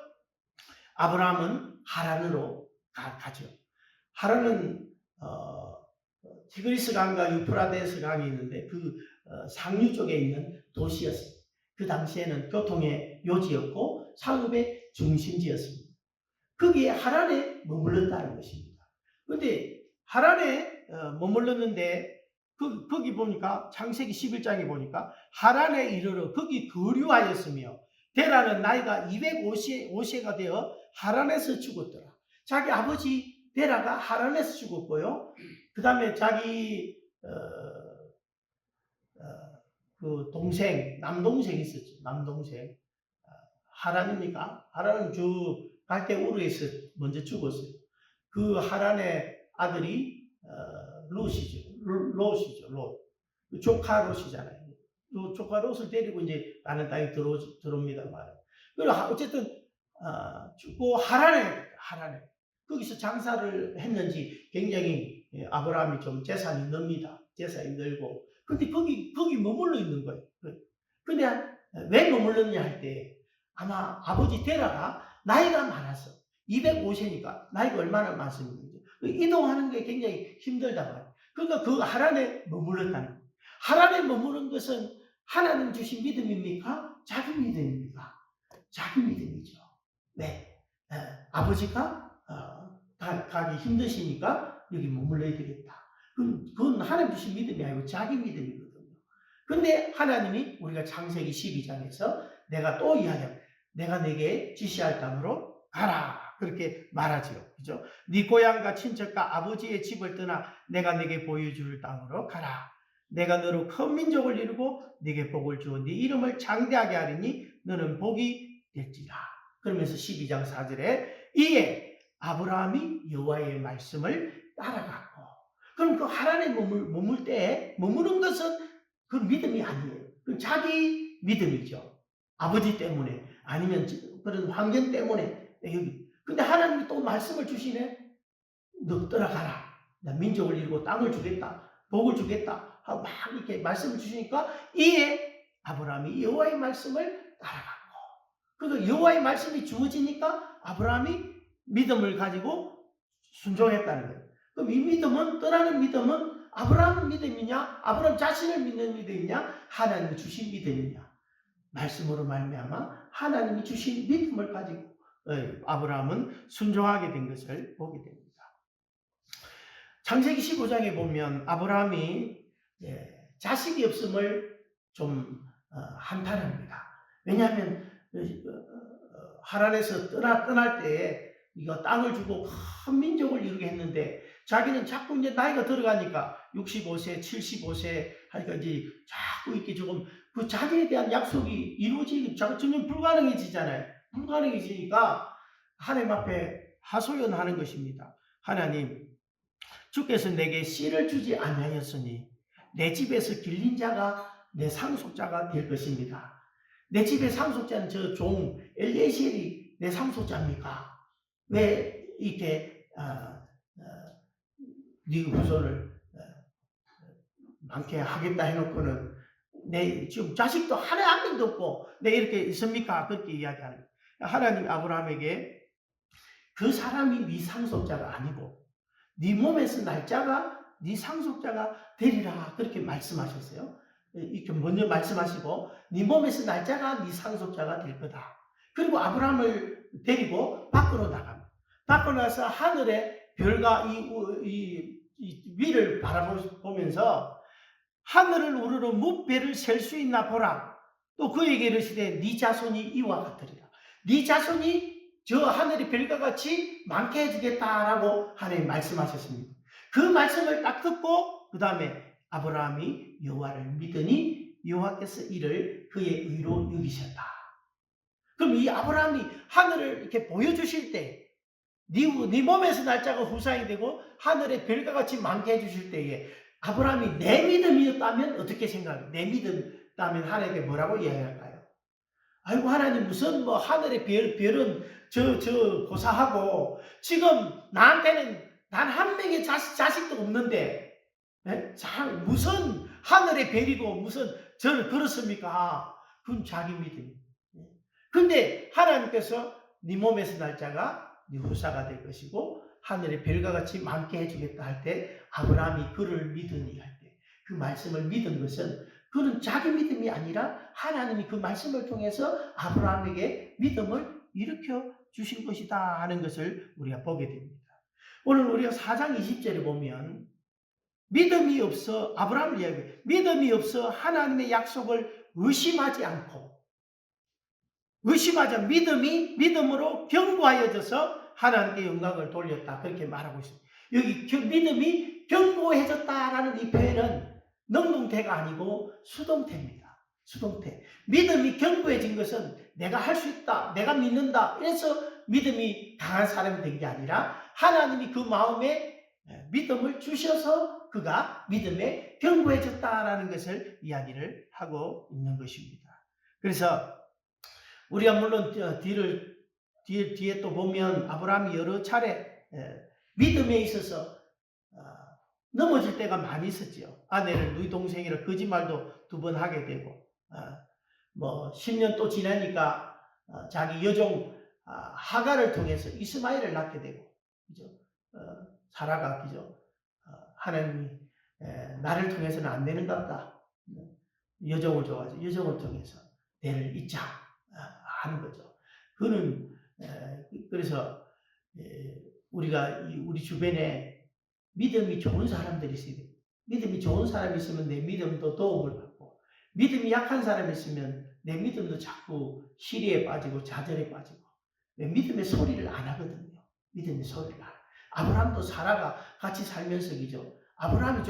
아브라함은 하란으로 가죠. 하란은 티그리스 강과 유프라데스 강이 있는데 그 상류 쪽에 있는 도시였습니다. 그 당시에는 교통의 요지였고 상업의 중심지였습니다. 거기에 하란에 머물렀다는 것입니다. 그런데 하란에 머물렀는데 거기 보니까 창세기 11장에 보니까 하란에 이르러 거기 거류하였으며 데라는 나이가 205세가 되어 하란에서 죽었더라. 자기 아버지 데라가 하란에서 죽었고요. 그 다음에 자기 그 동생, 남동생 있었죠. 남동생. 하란입니까? 하란은 저 갈대우르에서 먼저 죽었어요. 그 하란의 아들이 롯이죠. 롯. 조카 롯이잖아요. 조카 롯을 데리고 이제 나는 땅에 들어옵니다만. 그리고 어쨌든 죽고 하란에 거기서 장사를 했는지 굉장히 아브라함이 좀 재산이 늡니다. 재산이 늘고. 근데 거기 머물러 있는 거예요. 근데 왜 머물렀냐 할 때 아마 아버지 데라가 나이가 많아서 205세니까 나이가 얼마나 많습니까? 이동하는 게 굉장히 힘들단 말이에요. 그러니까 그 하란에 머물렀다는 거예요. 하란에 머무른 것은 하나님 주신 믿음입니까? 자기 믿음입니까? 자기 믿음이죠. 네. 아버지가 가기 힘드시니까 여기 머물러야 되겠다. 그건 하나님 주신 믿음이 아니고 자기 믿음이거든요. 근데 하나님이 우리가 창세기 12장에서 내가 또 이야기합니다. 내가 내게 지시할 땅으로 가라. 그렇게 말하지요. 그죠? 네 고향과 친척과 아버지의 집을 떠나 내가 내게 보여줄 땅으로 가라. 내가 너로 큰 민족을 이루고 네게 복을 주어 네 이름을 장대하게 하리니 너는 복이 될지라. 그러면서 12장 4절에 이에 아브라함이 여호와의 말씀을 따라갔고, 그럼 그 하란에 머물 때 머무는 것은 그 믿음이 아니에요. 그 자기 믿음이죠. 아버지 때문에 아니면 그런 환경 때문에 여기. 근데 하나님이 또 말씀을 주시네. 너 떠나가라. 나 민족을 이루고 땅을 주겠다. 복을 주겠다. 하고 막 이렇게 말씀을 주시니까 이에 아브라함이 여호와의 말씀을 따라갔고, 그래서 여호와의 말씀이 주어지니까 아브라함이 믿음을 가지고 순종했다는 거예요. 그럼 이 믿음은, 떠나는 믿음은 아브라함 믿음이냐, 아브라함 자신을 믿는 믿음이냐, 하나님이 주신 믿음이냐. 말씀으로 말미암아 하나님이 주신 믿음을 가지고 아브라함은 순종하게 된 것을 보게 됩니다. 창세기 15장에 보면 아브라함이 자식이 없음을 좀 한탄합니다. 왜냐하면 하란에서 떠날 때 이거 땅을 주고 큰 민족을 이루게 했는데 자기는 자꾸 이제 나이가 들어가니까 65세, 75세 하니까 이제 자꾸 이렇게 조금 그 자기에 대한 약속이 이루어지기 점점 불가능해지잖아요. 불가능해지니까 하나님 앞에 하소연하는 것입니다. 하나님, 주께서 내게 씨를 주지 아니하였으니 내 집에서 길린 자가 내 상속자가 될 것입니다. 내 집의 상속자는 저 종 엘리에셀이 내 상속자입니까? 왜 이렇게 네 후손을 많게 하겠다 해놓고는 내 지금 자식도 하나 한 명도 없고 내 이렇게 있습니까? 그렇게 이야기하는 거예요. 하나님 아브라함에게 그 사람이 네 상속자가 아니고 네 몸에서 날 자가 네 상속자가 되리라 그렇게 말씀하셨어요. 이렇게 먼저 말씀하시고 네 몸에서 날 자가 네 상속자가 될 거다. 그리고 아브라함을 데리고 밖으로 나갑니다. 밖으로 나서 하늘의 별과 이 위를 바라보면서 하늘을 우러러 무배를 셀 수 있나 보라. 또 그에게 이르시되 네 자손이 이와 같으리라. 네 자손이 저 하늘의 별과 같이 많게 해주겠다라고 하나님 말씀하셨습니다. 그 말씀을 딱 듣고 그 다음에 아브라함이 여호와를 믿으니 여호와께서 이를 그의 의로 여기셨다. 그럼 이 아브라함이 하늘을 이렇게 보여주실 때 네 몸에서 날짜가 후상이 되고 하늘의 별과 같이 많게 해주실 때에 아브라함이 내 믿음이었다면 어떻게 생각해요? 내 믿음이었다면 하나님께 뭐라고 이야기할까요? 아이고 하나님 무슨 뭐 하늘의 별은 저 고사하고 지금 나한테는 단 한 명의 자식도 없는데 무슨 하늘의 별이고 무슨 저를 그렇습니까? 그건 자기 믿음. 근데 하나님께서 네 몸에서 날 자가 네 후사가 될 것이고 하늘의 별과 같이 많게 해주겠다 할 때 아브라함이 그를 믿으니 할 때 그 말씀을 믿은 것은 그는 자기 믿음이 아니라 하나님이 그 말씀을 통해서 아브라함에게 믿음을 일으켜 주신 것이다 하는 것을 우리가 보게 됩니다. 오늘 우리가 4장 20절에 보면 믿음이 없어 아브라함을 이야기해요. 믿음이 없어 하나님의 약속을 의심하지 않고 의심하자 믿음이 믿음으로 견고하여져서 하나님께 영광을 돌렸다. 그렇게 말하고 있습니다. 여기 믿음이 견고해졌다라는 이 표현은 능동태가 아니고 수동태입니다. 수동태. 믿음이 견고해진 것은 내가 할 수 있다, 내가 믿는다, 이래서 믿음이 강한 사람이 된 게 아니라 하나님이 그 마음에 믿음을 주셔서 그가 믿음에 견고해졌다라는 것을 이야기를 하고 있는 것입니다. 그래서 우리가 물론 뒤에 또 보면 아브라함이 여러 차례 믿음에 있어서 넘어질 때가 많이 있었지요. 아내를 누이 동생이라 거짓말도 2번 하게 되고, 10년 또 지나니까 자기 여종 하갈을 통해서 이스마엘을 낳게 되고, 그죠? 사라가, 그죠? 하나님이 나를 통해서는 안 되는 것 같다. 여종을 좋아하죠. 여종을 통해서 대를 잇자 하는 거죠. 그는 그래서 우리가 우리 주변에 믿음이 좋은 사람들이 있어야 돼요. 믿음이 좋은 사람이 있으면 내 믿음도 도움을 받고, 믿음이 약한 사람이 있으면 내 믿음도 자꾸 시리에 빠지고 좌절에 빠지고, 믿음의 소리를 안 하거든요. 믿음의 소리를 안. 아브라함도 사라가 같이 살면서 기죠. 아브라함이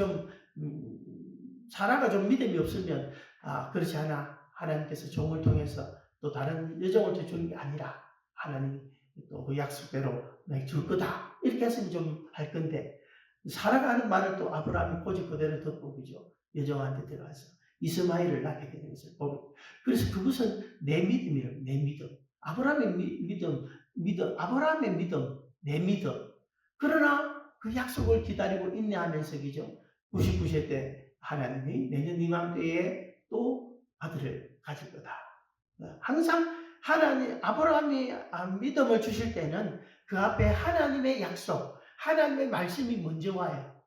사라가 좀 믿음이 없으면 그렇지 않아. 하나님께서 종을 통해서 또 다른 여종을 주는 게 아니라 하나님이 또 그 약속대로 내가 줄 거다. 이렇게 했으면 좀 할 건데, 사라가 하는 말을 또 아브라함이 고집 그대로 듣고, 그죠? 여종한테 들어가서 이스마엘을 낳게 되는 것을 보고, 그래서 그것은 내 믿음이라고. 내 믿음. 아브라함의 믿음, 내 믿음. 그러나 그 약속을 기다리고 인내하면서, 그죠? 99세 때 하나님이 내년 이맘때에 또 아들을 가질 거다. 항상 아브라함이 믿음을 주실 때는 그 앞에 하나님의 약속, 하나님의 말씀이 먼저 와요.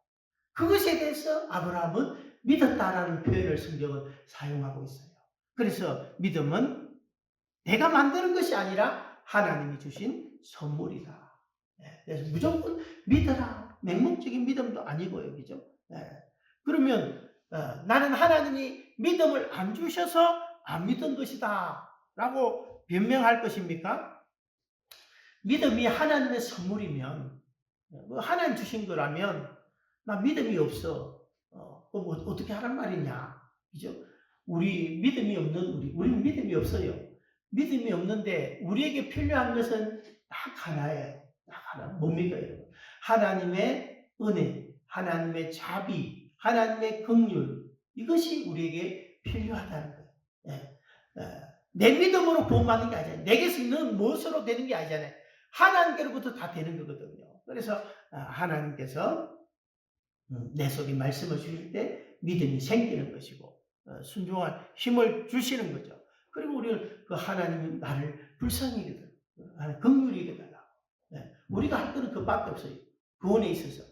그것에 대해서 아브라함은 믿었다라는 표현을 성경은 사용하고 있어요. 그래서 믿음은 내가 만드는 것이 아니라 하나님이 주신 선물이다. 그래서 무조건 믿어라. 맹목적인 믿음도 아니고요. 그죠? 그러면 나는 하나님이 믿음을 안 주셔서 안 믿은 것이다 라고 변명할 것입니까? 믿음이 하나님의 선물이면, 하나님 주신 거라면 나 믿음이 없어. 그럼 어떻게 하란 말이냐? 그죠? 우리는 믿음이 없어요. 믿음이 없는데 우리에게 필요한 것은 딱 하나예요. 딱 하나. 뭡니까, 여러분? 하나님의 은혜, 하나님의 자비, 하나님의 긍휼, 이것이 우리에게 필요하다는 거예요. 내 믿음으로 구원받는 게 아니잖아요. 내게서 있는 무엇으로 되는 게 아니잖아요. 하나님께로부터 다 되는 거거든요. 그래서 하나님께서 내 속에 말씀을 주실 때 믿음이 생기는 것이고, 순종할 힘을 주시는 거죠. 그리고 우리는 그 하나님이 나를 불쌍히 여겨달라고, 긍휼히 여겨달라고. 우리가 할 것은 그밖에 없어요. 구원에 있어서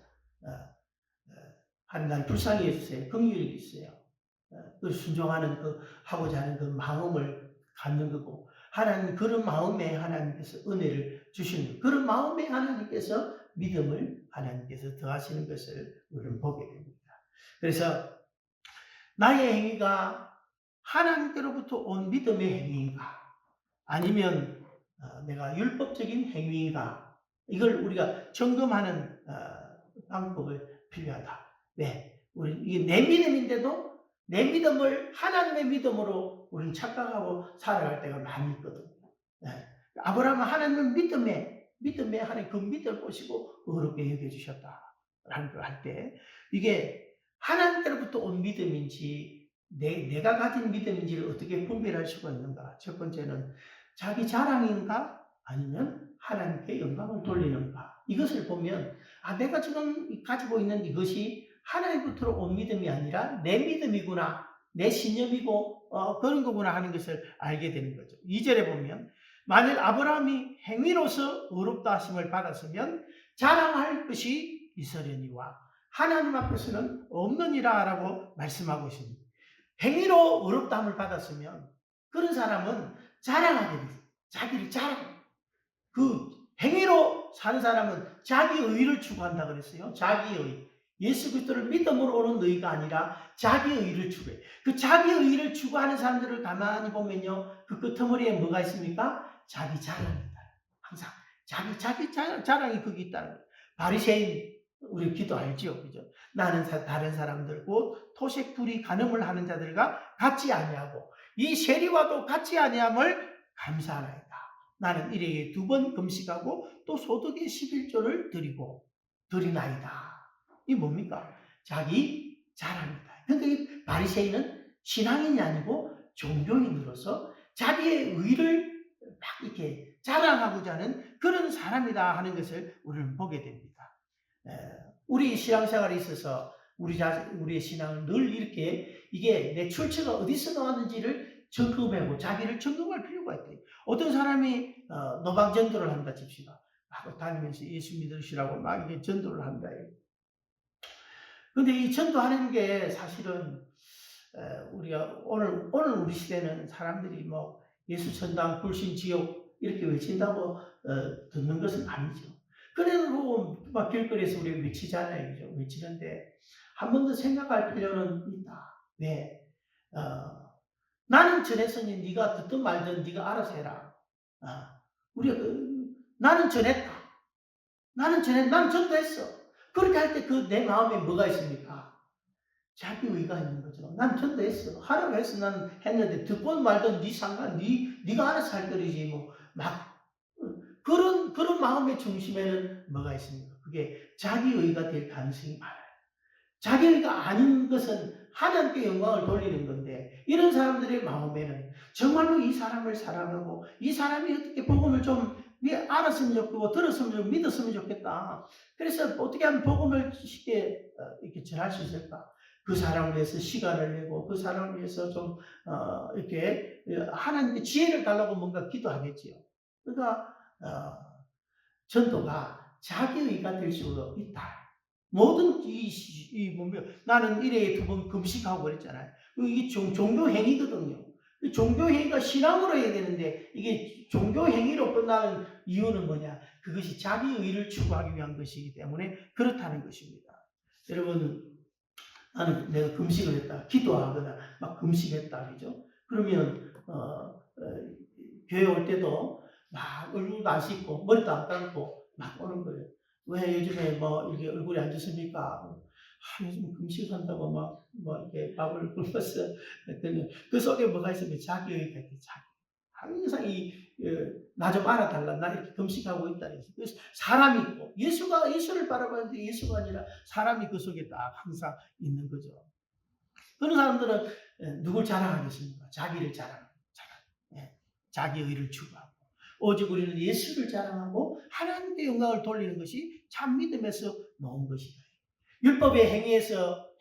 하나님 나를 불쌍히 해주세요. 긍휼히 해주세요. 그 순종하는 하고자 하는 그 마음을 갖는 거고, 하나님 그런 마음에 하나님께서 은혜를 주시는 거예요. 그런 마음에 하나님께서 믿음을 하나님께서 더하시는 것을 우리는 보게 됩니다. 그래서 나의 행위가 하나님께로부터 온 믿음의 행위인가, 아니면 내가 율법적인 행위인가, 이걸 우리가 점검하는 방법을 필요하다. 왜? 이게 내 믿음인데도 내 믿음을 하나님의 믿음으로 우리는 착각하고 살아갈 때가 많이 있거든요. 아브라함은 하나님의 믿음에 하나님 그 믿음을 보시고 의롭게 여겨주셨다라는 걸 할 때, 이게 하나님께로부터 온 믿음인지 내가 가진 믿음인지를 어떻게 분별할 수가 있는가? 첫 번째는 자기 자랑인가? 아니면 하나님께 영광을 돌리는가? 이것을 보면 내가 지금 가지고 있는 이것이 하나님부터 온 믿음이 아니라 내 믿음이구나, 내 신념이고 그런 거구나 하는 것을 알게 되는 거죠. 2절에 보면 만일 아브라함이 행위로서 의롭다 하심을 받았으면 자랑할 것이 있으려니와 하나님 앞에서는 없느니라 라고 말씀하고 있습니다. 행위로 의롭다함을 받았으면 그런 사람은 자랑하게 돼요. 자기를 자랑. 그 행위로 사는 사람은 자기 의를 추구한다 그랬어요. 자기 의. 예수 그리스도를 믿음으로 오는 의가 아니라 자기 의를 추구해. 그 자기 의를 추구하는 사람들을 가만히 보면요, 그 끄트머리에 뭐가 있습니까? 자기 자랑입니다. 항상 자기 자랑이 거기 있다는 거예요. 바리새인 우리 기도 알죠, 그죠? 나는 다른 사람들 곧 토색 불이 간음을 하는 자들과 같지 아니하고 이 세리와도 같지 아니함을 감사하나이다. 나는 일회에 2번 금식하고 또 소득의 11조를 드리나이다. 이 뭡니까? 자기 자랑이다. 그러니까 이 바리새인은 신앙인이 아니고 종교인으로서 자기의 의를 막 이렇게 자랑하고자 하는 그런 사람이다 하는 것을 우리는 보게 됩니다. 우리 신앙생활에 있어서 우리의 신앙을 늘 이렇게 이게 내 출처가 어디서 나왔는지를 점검하고 자기를 점검할 필요가 있대요. 어떤 사람이 노방 전도를 한다 칩시다. 막 다니면서 예수 믿으시라고 막 이게 전도를 한다. 근데 이 전도하는 게 사실은 우리가 오늘 우리 시대는 사람들이 뭐 예수 천당 불신 지옥 이렇게 외친다고 듣는 것은 아니죠. 그래도 막 길거리에서 우리가 외치잖아요, 그죠? 외치는데 한 번 더 생각할 필요는 있다. 왜? 나는 전했으니 네가 듣든 말든 네가 알아서 해라. 우리가 나는 전했다. 나는 전도했어. 그렇게 할 때 내 마음에 뭐가 있습니까? 자기 의가 있는 거죠. 난 전도했어. 하라고 했어. 나는 했는데 듣건 말든 네 상관, 네가 알아서 할 거리지 뭐 막 그런 마음의 중심에는 뭐가 있습니까? 그게 자기 의가 될 가능성이 많아요. 자기 의가 아닌 것은 하나님께 영광을 돌리는 건데 이런 사람들의 마음에는 정말로 이 사람을 사랑하고 이 사람이 어떻게 복음을 좀 알았으면 좋겠고 들었으면 좋겠고 믿었으면 좋겠다. 그래서 어떻게 하면 복음을 쉽게 이렇게 전할 수 있을까? 그 사람을 위해서 시간을 내고 그 사람을 위해서 좀 이렇게 하나님께 지혜를 달라고 뭔가 기도하겠지요. 그러니까 전도가 자기 의가 될 수 있다. 모든 나는 1회에 2번 금식하고 그랬잖아요. 이게 종교 행위거든요. 종교 행위가 신앙으로 해야 되는데 이게 종교 행위로 끝나는 이유는 뭐냐? 그것이 자기 의를 추구하기 위한 것이기 때문에 그렇다는 것입니다. 여러분, 나는 내가 금식을 했다, 기도하거나 막 금식했다, 그죠? 그러면 교회 올 때도 막 얼굴도 안 씻고 머리도 안 감고 막 오는 거예요. 왜 요즘에 뭐 이렇게 얼굴이 안 좋습니까? 요즘 금식한다고 뭐 이렇게 밥을 굶어서 했더니 그 속에 뭐가 있으면 자기의가 있대. 항상 나 좀 알아달라. 나 이렇게 금식하고 있다. 그래서 사람이 있고 예수를 바라봤는데 예수가 아니라 사람이 그 속에 딱 항상 있는 거죠. 그런 사람들은 누굴 자랑하겠습니까? 자기를 자랑합니다. 자기 의를 추구하고 오직 우리는 예수를 자랑하고 하나님께 영광을 돌리는 것이 참 믿음에서 나온 것이다. 율법의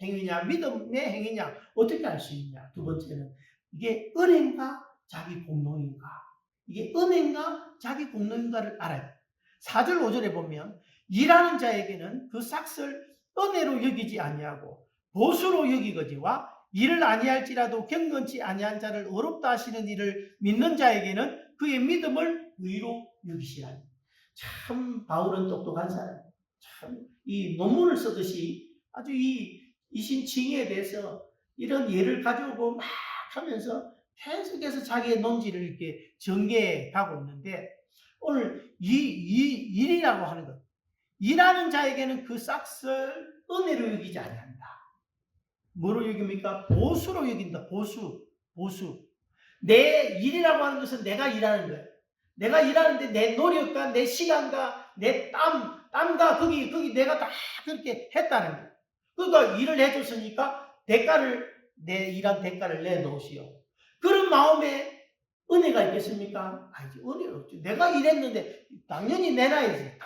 행위냐 믿음의 행위냐 어떻게 알 수 있냐? 두 번째는 이게 은혜인가 자기 공로인가? 이게 은혜인가 자기 공로인가를 알아야 돼. 4절 5절에 보면 일하는 자에게는 그 삭을 은혜로 여기지 아니하고 보수로 여기거지와 일을 아니할지라도 경건치 아니한 자를 어렵다 하시는 일을 믿는 자에게는 그의 믿음을 의로 여기시라니. 참 바울은 똑똑한 사람. 참 이 논문을 쓰듯이 아주 이 이신칭의에 대해서 이런 예를 가져오고 막 하면서 계속해서 자기의 논지를 이렇게 전개해 가고 있는데 오늘 이 일이라고 하는 것. 일하는 자에게는 그 삭을 은혜로 여기지 아니한다. 뭐로 여깁니까? 보수로 여긴다. 보수. 내 일이라고 하는 것은 내가 일하는 거예요. 내가 일하는데 내 노력과 내 시간과 내 땀과 거기 내가 다 그렇게 했다는 거예요. 그러니까 일을 해줬으니까 내 일한 대가를 내놓으시오. 그런 마음에 은혜가 있겠습니까? 아니지, 은혜가 없죠. 내가 일했는데 당연히 내놔야지.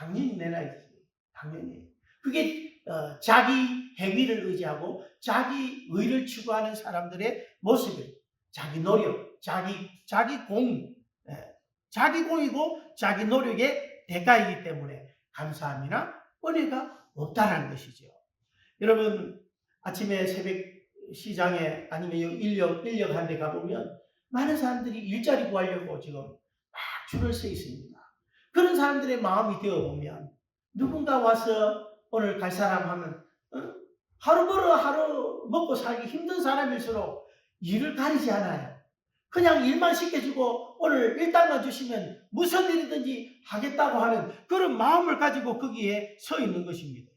당연히. 그게 자기 행위를 의지하고 자기 의를 추구하는 사람들의 모습이에요. 자기 노력, 자기 공이고 자기 노력의 대가이기 때문에 감사함이나 은혜가 없다라는 것이죠. 여러분 아침에 새벽 시장에 아니면 인력 한 데 가보면 많은 사람들이 일자리 구하려고 지금 막 줄을 서 있습니다. 그런 사람들의 마음이 되어보면 누군가 와서 오늘 갈 사람 하면 하루 벌어 하루 먹고 살기 힘든 사람일수록 일을 가리지 않아요. 그냥 일만 시켜주고 오늘 일당만 주시면 무슨 일이든지 하겠다고 하는 그런 마음을 가지고 거기에 서 있는 것입니다.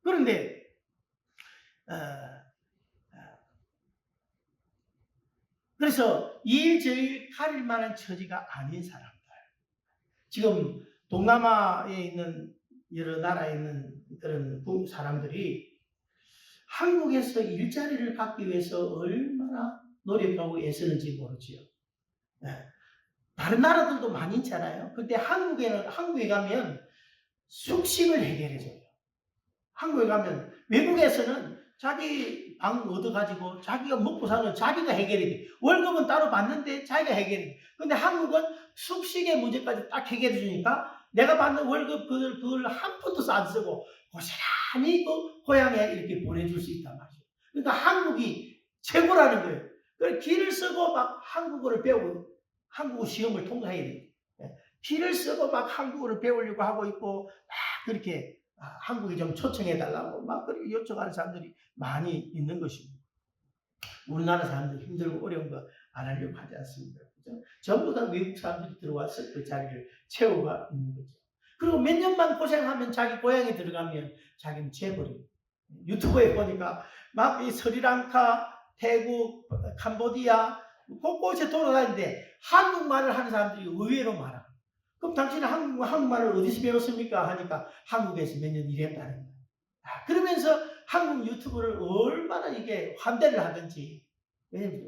그런데 그래서 일 저 일 가릴 만한 처지가 아닌 사람들, 지금 동남아에 있는 여러 나라에 있는 그런 사람들이 한국에서 일자리를 갖기 위해서 얼마나 노력하고 애쓰는지 모르지요. 다른 나라들도 많이 있잖아요. 근데 한국에 가면 숙식을 해결해줘요. 한국에 가면, 외국에서는 자기 방 얻어가지고 자기가 먹고 사는 자기가 해결해 돼. 월급은 따로 받는데 자기가 해결해 돼. 근데 한국은 숙식의 문제까지 딱 해결해 주니까 내가 받는 월급 그걸 한 푼도 안 쓰고 고스란히 그 고향에 이렇게 보내줄 수 있단 말이에요. 그러니까 한국이 최고라는 거예요. 그래서 길을 쓰고 막 한국어를 배우고 한국어 시험을 통과해야 돼요. 길을 쓰고 막 한국어를 배우려고 하고 있고 막 그렇게 한국에 좀 초청해달라고 막 그렇게 요청하는 사람들이 많이 있는 것입니다. 우리나라 사람들 힘들고 어려운 거 안 하려고 하지 않습니다. 그죠? 전부 다 외국 사람들이 들어와서 그 자리를 채우고 있는 거죠. 그리고 몇 년만 고생하면 자기 고향에 들어가면 자기는 재벌이에요. 유튜브에 보니까 막 이 스리랑카, 태국, 캄보디아 곳곳에 돌아다니는데 한국말을 하는 사람들이 의외로 많아. 그럼 당신은 한국말을 어디서 배웠습니까? 하니까 한국에서 몇 년 일했다는 거예요. 그러면서 한국 유튜브를 얼마나 이게 환대를 하든지.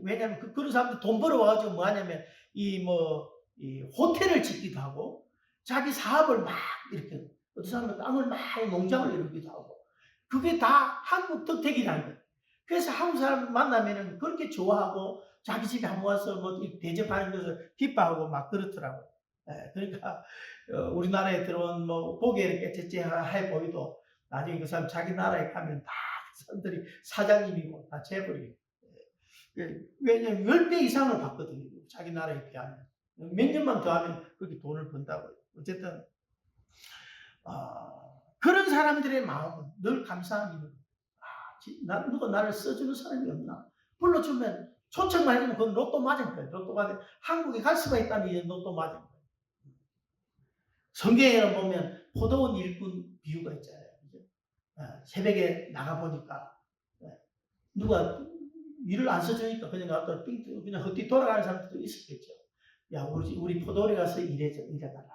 왜냐면 그런 사람들 돈 벌어와가지고 뭐 하냐면 이 호텔을 짓기도 하고 자기 사업을 막 이렇게 어떤 사람은 땅을 막 농장을 이루기도 하고 그게 다 한국 덕택이라는 거예요. 그래서 한국 사람 만나면은 그렇게 좋아하고 자기 집에 한번 와서 뭐 대접하는 것을 기뻐하고 막 그렇더라고요. 그러니까 우리나라에 들어온 뭐 보기에 이렇게 째째해 보이도 나중에 그 사람 자기 나라에 가면 다 그 사람들이 사장님이고 다 재벌이에요. 왜냐면 10배 이상을 받거든요. 자기 나라에 비하면. 몇 년만 더 하면 그렇게 돈을 번다고요. 어쨌든 그런 사람들의 마음은 늘 감사합니다. 누가 나를 써주는 사람이 없나? 불러주면 초청만 해주면 그건 로또 맞은 거예요. 로또 맞은 한국에 갈 수가 있다면 이제 로또 맞은 거예요. 성경에 보면 포도원 일꾼 비유가 있잖아요. 새벽에 나가보니까 누가 일을 안 써주니까 그냥 가서 그냥 헛뒤 돌아가는 사람들도 있었겠죠. 야, 우리 포도원에 가서 일해달라.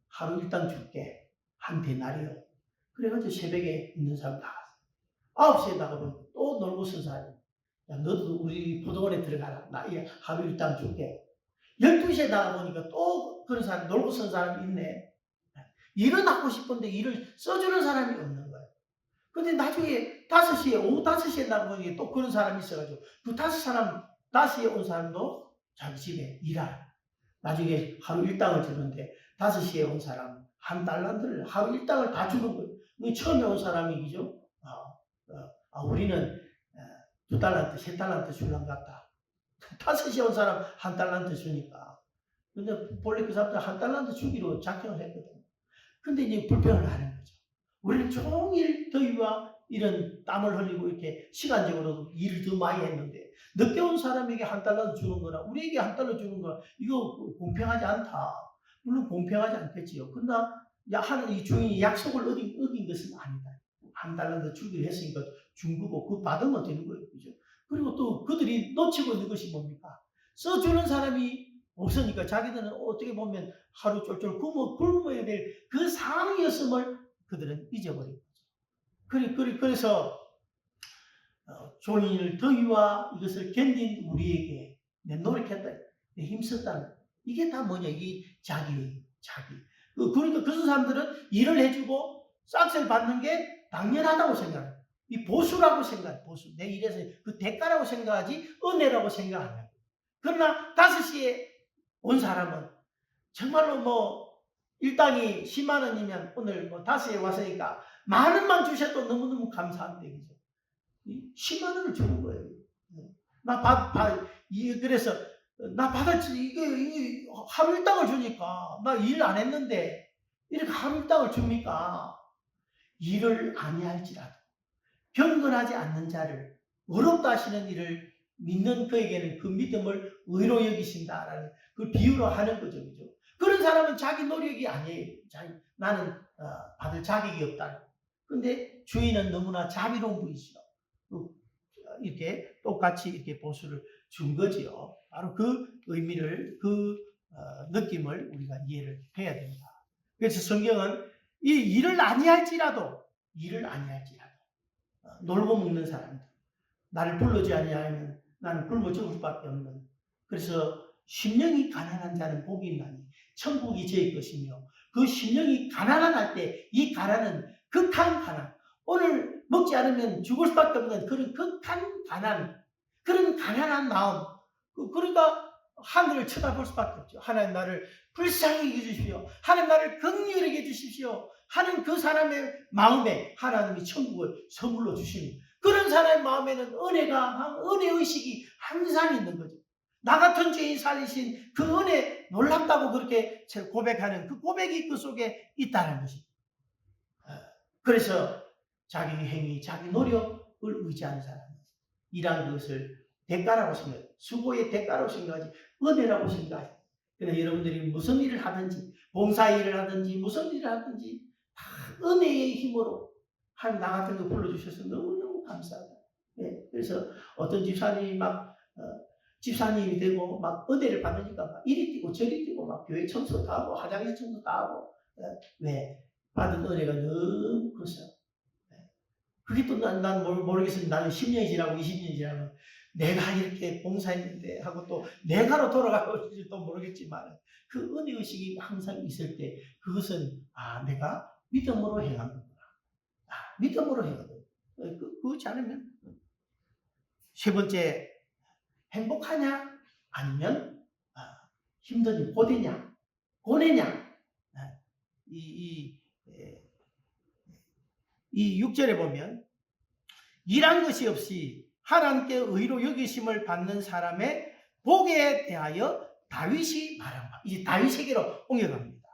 하루 일당 줄게. 한 데나리요. 그래가지고 새벽에 있는 사람 나갔어. 9시에 나가보니까 또 놀고 쓴 사람이. 야, 너도 우리 포도원에 들어가라. 나 하루 일당 줄게. 12시에 나가보니까 또 그런 사람, 놀고 쓴 사람이 있네. 일은 하고 싶은데 일을 써주는 사람이 없는 거예요. 근데 나중에 5시에, 오후 5시에 나가보니까 또 그런 사람이 있어가지고 그 5시에 온 사람도 자기 집에 일하라. 나중에 하루 일당을 주는데 5시에 온 사람 한 달란트를 하루 일당을 다 주는 거예요. 처음에 온 사람이 그죠? 우리는 2달란트, 3달란트 주려는 것 같다. 5시에 온 사람 한 달란트 주니까. 근데 본래 그 사람들 한 달란트 주기로 작정을 했거든요. 근데 이제 불평을 하는 거죠. 우리는 종일 더위와 이런 땀을 흘리고 이렇게 시간적으로도 일을 더 많이 했는데 늦게 온 사람에게 한 달러 주는 거나 우리에게 한 달러 주는 거나 이거 공평하지 않다. 물론 공평하지 않겠지요. 그러나 이 주인이 약속을 어긴 것은 아니다. 한 달러 주기로 했으니까 준 거고 그거 받으면 되는 거예요. 그죠? 그리고 또 그들이 놓치고 있는 것이 뭡니까? 써주는 사람이 없으니까 자기들은 어떻게 보면 하루 쫄쫄 굶어야 될 그 상황이었음을 그들은 잊어버린 거죠. 그래서 종일 더위와 이것을 견딘 우리에게 내 노력했다, 내 힘썼다. 이게 다 뭐냐? 이게 자기. 그러니까 그런 사람들은 일을 해주고 싹쓸 받는 게 당연하다고 생각해요. 이 보수라고 생각해요. 보수. 내 일에서 그 대가라고 생각하지 은혜라고 생각 안 해요. 그러나 5시에 온 사람은 정말로 일당이 10만 원이면 오늘 5시에 왔으니까 만 원만 주셔도 너무너무 감사한데, 그죠? 10만 원을 주는 거예요. 그래서 나 받았지. 이게 하루 일당을 주니까 나 일 안 했는데 이렇게 하루 일당을 줍니까? 일을 아니할지라도 경건하지 않는 자를 어렵다 하시는 일을 믿는 그에게는 그 믿음을 의로 여기신다라는 그 비유로 하는 거죠. 그죠? 그런 사람은 자기 노력이 아니에요. 나는 받을 자격이 없다. 근데 주인은 너무나 자비로운 분이시죠. 이렇게 똑같이 이렇게 보수를 준 거지요. 바로 그 의미를, 그 느낌을 우리가 이해를 해야 됩니다. 그래서 성경은 이 일을 아니할지라도 놀고 먹는 사람들, 나를 불러지 아니하면 나는 굶어 죽을 수밖에 없는, 그래서 심령이 가난한 자는 복이 있나니 천국이 저희 것이며, 그 심령이 가난한 할 때 이 가난은 극한 가난, 오늘 먹지 않으면 죽을 수밖에 없는 그런 극한 가난, 그런 가난한 마음, 그러니까 하늘을 쳐다볼 수밖에 없죠. 하나님 나를 불쌍히 여겨주십시오. 하나님 나를 긍휼히 여겨주십시오. 하는 그 사람의 마음에 하나님이 천국을 선물로 주시는, 그런 사람의 마음에는 은혜의식이 항상 있는 거죠. 나 같은 죄인 살리신 그 은혜 놀랍다고 그렇게 고백하는 그 고백이 그 속에 있다는 것입니다. 그래서 자기 행위, 자기 노력을 의지하는 사람은 일한 것을 대가라고 생각해요. 수고의 대가라고 생각하지 은혜라고 생각해요. 그래서 여러분들이 무슨 일을 하든지, 봉사일을 하든지 무슨 일을 하든지 다 은혜의 힘으로 하나님 나 같은 거 불러주셔서 너무너무 감사하다. 네, 그래서 어떤 집사님이 집사님이 되고 막 은혜를 받으니까 막 이리 뛰고 저리 뛰고 막 교회 청소 다 하고 화장실 청소 다 하고, 왜? 받은 은혜가 너무 커서. 그게 또 난 모르겠어요. 나는 10년이 지나고 20년이 지나면 내가 이렇게 봉사했는데 하고 또 내가로 돌아갈지 또 모르겠지만, 그 은혜의식이 항상 있을 때 그것은 내가 믿음으로 행하는구나. 믿음으로 행하는. 그렇지 않으면 세 번째, 행복하냐 아니면 힘드냐, 고되냐 고뇌냐. 이 6절에 보면 일한 것이 없이 하나님께 의로 여기심을 받는 사람의 복에 대하여 다윗이 말한 바. 이제 다윗에게로 옮겨갑니다.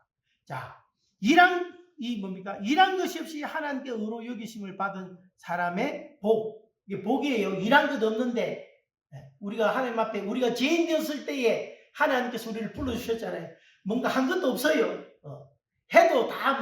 자, 일한 것이 없이 하나님께 의로 여기심을 받은 사람의 복. 이게 복이에요. 일한 것 없는데, 우리가 하나님 앞에 우리가 죄인 되었을 때에 하나님께서 우리를 불러주셨잖아요. 뭔가 한 것도 없어요. 해도 다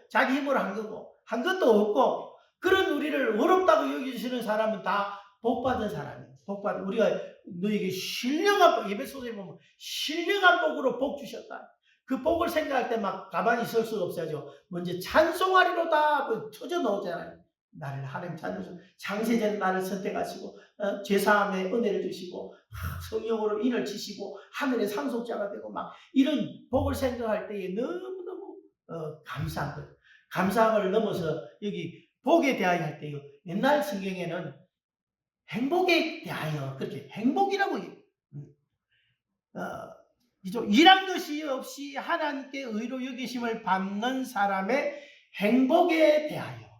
자기 힘으로 한 거고, 한 것도 없고, 그런 우리를 어렵다고 여기시는 사람은 다 복받은 사람이에요. 복받은, 우리가 너에게 신령한 복, 예배소서에 보면 신령한 복으로 복 주셨다. 그 복을 생각할 때 막 가만히 있을 수가 없어야죠. 먼저 찬송하리로다 터져 나오잖아요. 나를 하나님 찬송, 창세전 나를 선택하시고 죄사함의 은혜를 주시고 성령으로 인을 치시고 하늘의 상속자가 되고 막 이런 복을 생각할 때에 너무너무 감사한 거예요. 감사함을 넘어서 여기 복에 대하여 할 때요, 옛날 성경에는 행복에 대하여 그렇게 행복이라고 해요. 일한 것이 없이 하나님께 의로 여기심을 받는 사람의 행복에 대하여.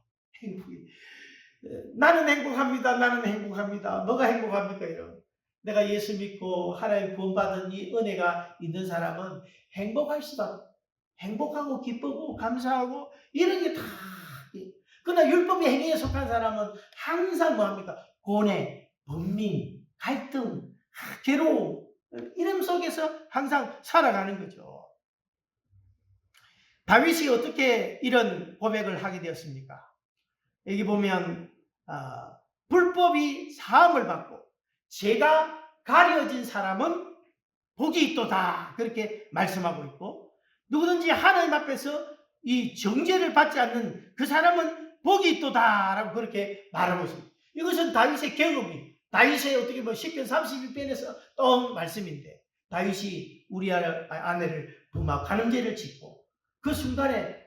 나는 행복합니다. 나는 행복합니다. 뭐가 행복합니까? 이런. 내가 예수 믿고 하나님 구원받은 이 은혜가 있는 사람은 행복할 수밖에. 행복하고 기쁘고 감사하고 이런 게 다. 그러나 율법의 행위에 속한 사람은 항상 뭐합니까? 고뇌, 번민, 갈등, 괴로움, 이름 속에서 항상 살아가는 거죠. 다윗이 어떻게 이런 고백을 하게 되었습니까? 여기 보면 불법이 사함을 받고 죄가 가려진 사람은 복이 있도다, 그렇게 말씀하고 있고, 누구든지 하나님 앞에서 이 정죄를 받지 않는 그 사람은 복이 있도다라고 그렇게 말하고 있습니다. 이것은 다윗의 경험이, 다윗의 어떻게 보면 시편 32편에서 떠온 말씀인데, 다윗이 우리 아내를 부마 간음죄를 짓고 그 순간에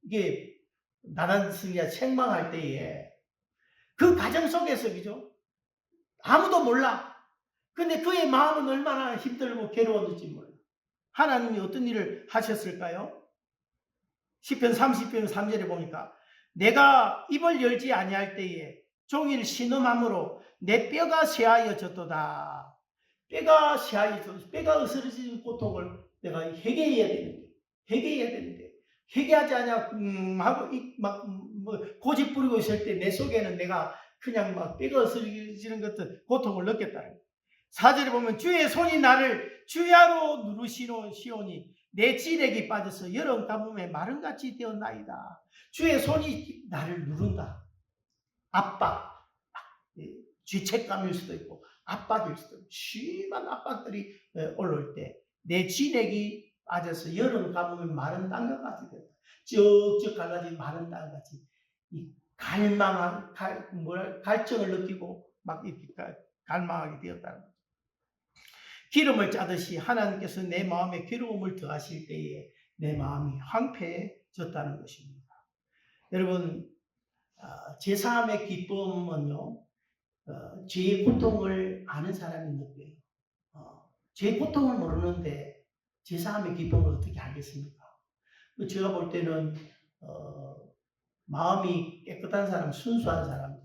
이게 나단 승리가 책망할 때에 그 과정 속에서, 그죠? 아무도 몰라. 근데 그의 마음은 얼마나 힘들고 괴로웠는지 몰라. 하나님이 어떤 일을 하셨을까요? 시편 30편 3절에 보니까 내가 입을 열지 아니할 때에 종일 신음함으로 내 뼈가 쇠하여졌도다. 뼈가 쇠하여졌도다. 뼈가 으스러지는 고통을 내가 회개해야 되는데 회개하지 않냐 하고 뭐 고집 부리고 있을 때 내 속에는 내가 그냥 막 뼈가 없어지는 것들 고통을 느꼈다는 거예요. 4절에 보면 주의 손이 나를 주야로 누르시오니 내 지렉이 빠져서 여름 가뭄에 마른같이 되었나이다. 주의 손이 나를 누른다. 압박, 죄책감일 수도 있고 압박일 수도 있고 심한 압박들이 올라올 때 내 지렉이 빠져서 여름 가뭄에 마른 땅과 같이 됐다. 쭉쭉 갈라진 마른 땅같이 갈망한 갈증을 느끼고 막 이렇게 갈망하게 되었다는 거죠. 기름을 짜듯이 하나님께서 내 마음에 괴로움을 더하실 때에 내 마음이 황폐해졌다는 것입니다. 여러분, 제사함의 기쁨은요, 죄의 고통을 아는 사람이 느껴요. 죄의 고통을 모르는데 제사함의 기쁨을 어떻게 알겠습니까? 제가 볼 때는 마음이 깨끗한 사람, 순수한 사람들,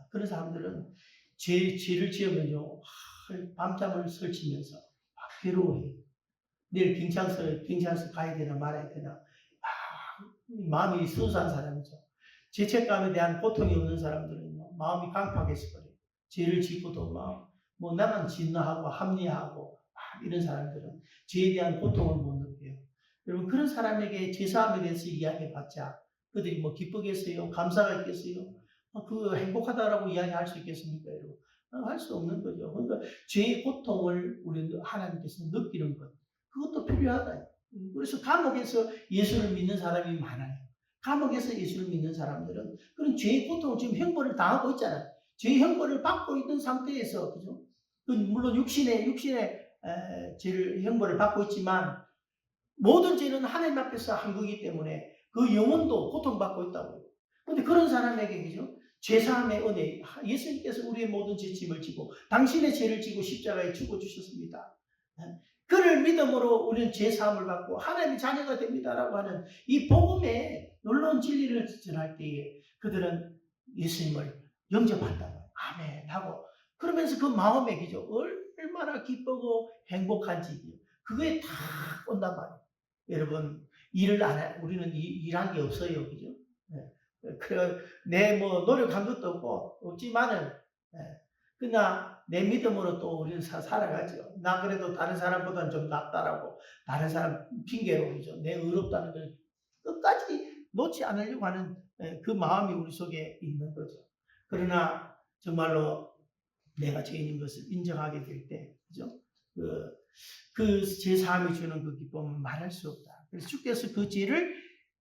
그런 사람들은 죄를 지으면요, 밤잠을 설치면서 막 괴로워해요. 내일 경찰서 가야 되나 말아야 되나, 마음이 순수한 사람이죠. 죄책감에 대한 고통이 없는 사람들은요, 마음이 강팍해서 그래요. 죄를 짓고도 뭐 나만 짓나 하고 합리화하고 이런 사람들은 죄에 대한 고통을 못 느껴요. 여러분, 그런 사람에게 제사함에 대해서 이야기해봤자 그들이 뭐 기쁘겠어요? 감사가 있겠어요? 그 행복하다라고 이야기할 수 있겠습니까, 여러분? 할 수 없는 거죠. 그러니까 죄의 고통을 우리 하나님께서 느끼는 것, 그것도 필요하다. 그래서 감옥에서 예수를 믿는 사람이 많아요. 감옥에서 예수를 믿는 사람들은 그런 죄의 고통을 지금 형벌을 당하고 있잖아요. 죄의 형벌을 받고 있는 상태에서, 그죠? 물론 육신의 죄를 형벌을 받고 있지만 모든 죄는 하나님 앞에서 한 거기 때문에 그 영혼도 고통받고 있다고요. 그런데 그런 사람에게, 그죠? 죄사함의 은혜, 예수님께서 우리의 모든 죄짐을 지고 당신의 죄를 지고 십자가에 죽어주셨습니다. 그를 믿음으로 우리는 죄사함을 받고 하나님의 자녀가 됩니다라고 하는 이 복음의 놀라운 진리를 전할 때에 그들은 예수님을 영접한다고 아멘 하고, 그러면서 그 마음에, 그죠? 얼마나 기쁘고 행복한지 그거에 다 온단 말이에요. 여러분, 일을 안 해, 우리는 일한 게 없어요, 그죠? 그래, 뭐 노력한 것도 없지만은, 그러나 내 믿음으로 또 우리는 살아가죠. 나 그래도 다른 사람보다는 좀 낫다라고, 다른 사람 핑계로, 그죠? 내 의롭다는 걸 끝까지 놓지 않으려고 하는 그 마음이 우리 속에 있는 거죠. 그러나 정말로 내가 죄인인 것을 인정하게 될 때, 그죠? 그 제3이 주는 그 기쁨은 말할 수 없다. 그래서 주께서 그 죄를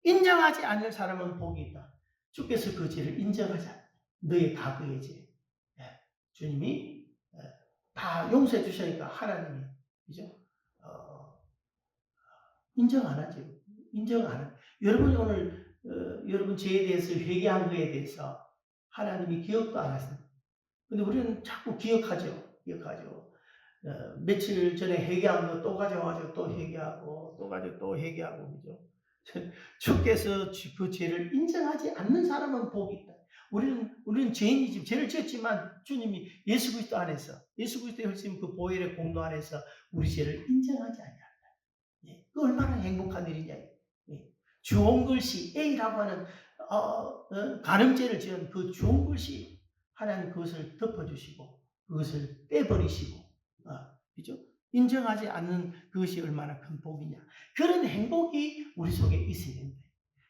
인정하지 않을 사람은 복이 있다. 주께서 그 죄를 인정하지 않는다. 너의 과거의 죄. 주님이 다 용서해 주시니까 하나님이, 그죠? 인정 안 하죠. 인정 안 하죠. 여러분이 오늘, 여러분 죄에 대해서 회개한 거에 대해서 하나님이 기억도 안 하세요. 근데 우리는 자꾸 기억하죠. 며칠 전에 회개한 거 또 가져와가지고 또 회개하고, 또 가지고 또 회개하고, 그죠? 주께서 그 죄를 인정하지 않는 사람은 복이 있다. 우리는 죄인이지, 죄를 지었지만 주님이 예수 그리스도 안에서, 예수 그리스도의 흘리신 그 보혈의 공로 안에서 우리 죄를 인정하지 않는다. 그 얼마나 행복한 일이냐. 주홍 글씨, A라고 하는, 간음죄를 지은 그 주홍 글씨, 하나님 그것을 덮어주시고, 그것을 빼버리시고, 그죠? 인정하지 않는 그것이 얼마나 큰 복이냐. 그런 행복이 우리 속에 있어야 된다.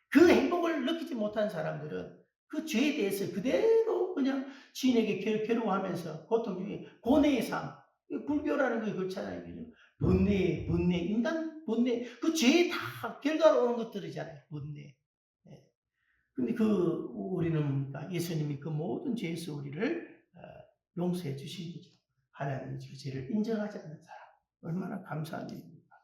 그 행복을 느끼지 못한 사람들은 그 죄에 대해서 그대로 그냥 지인에게 괴로워하면서 고통 중에 고뇌의 삶. 불교라는 게 그렇잖아요. 번뇌, 인간 번뇌. 그 죄에 다 결과로 오는 것들이잖아요. 번뇌. 근데 우리는 예수님이 그 모든 죄에서 우리를 용서해 주신 거죠. 하나님이 그 죄를 인정하지 않는 사람. 얼마나 감사한 일입니까?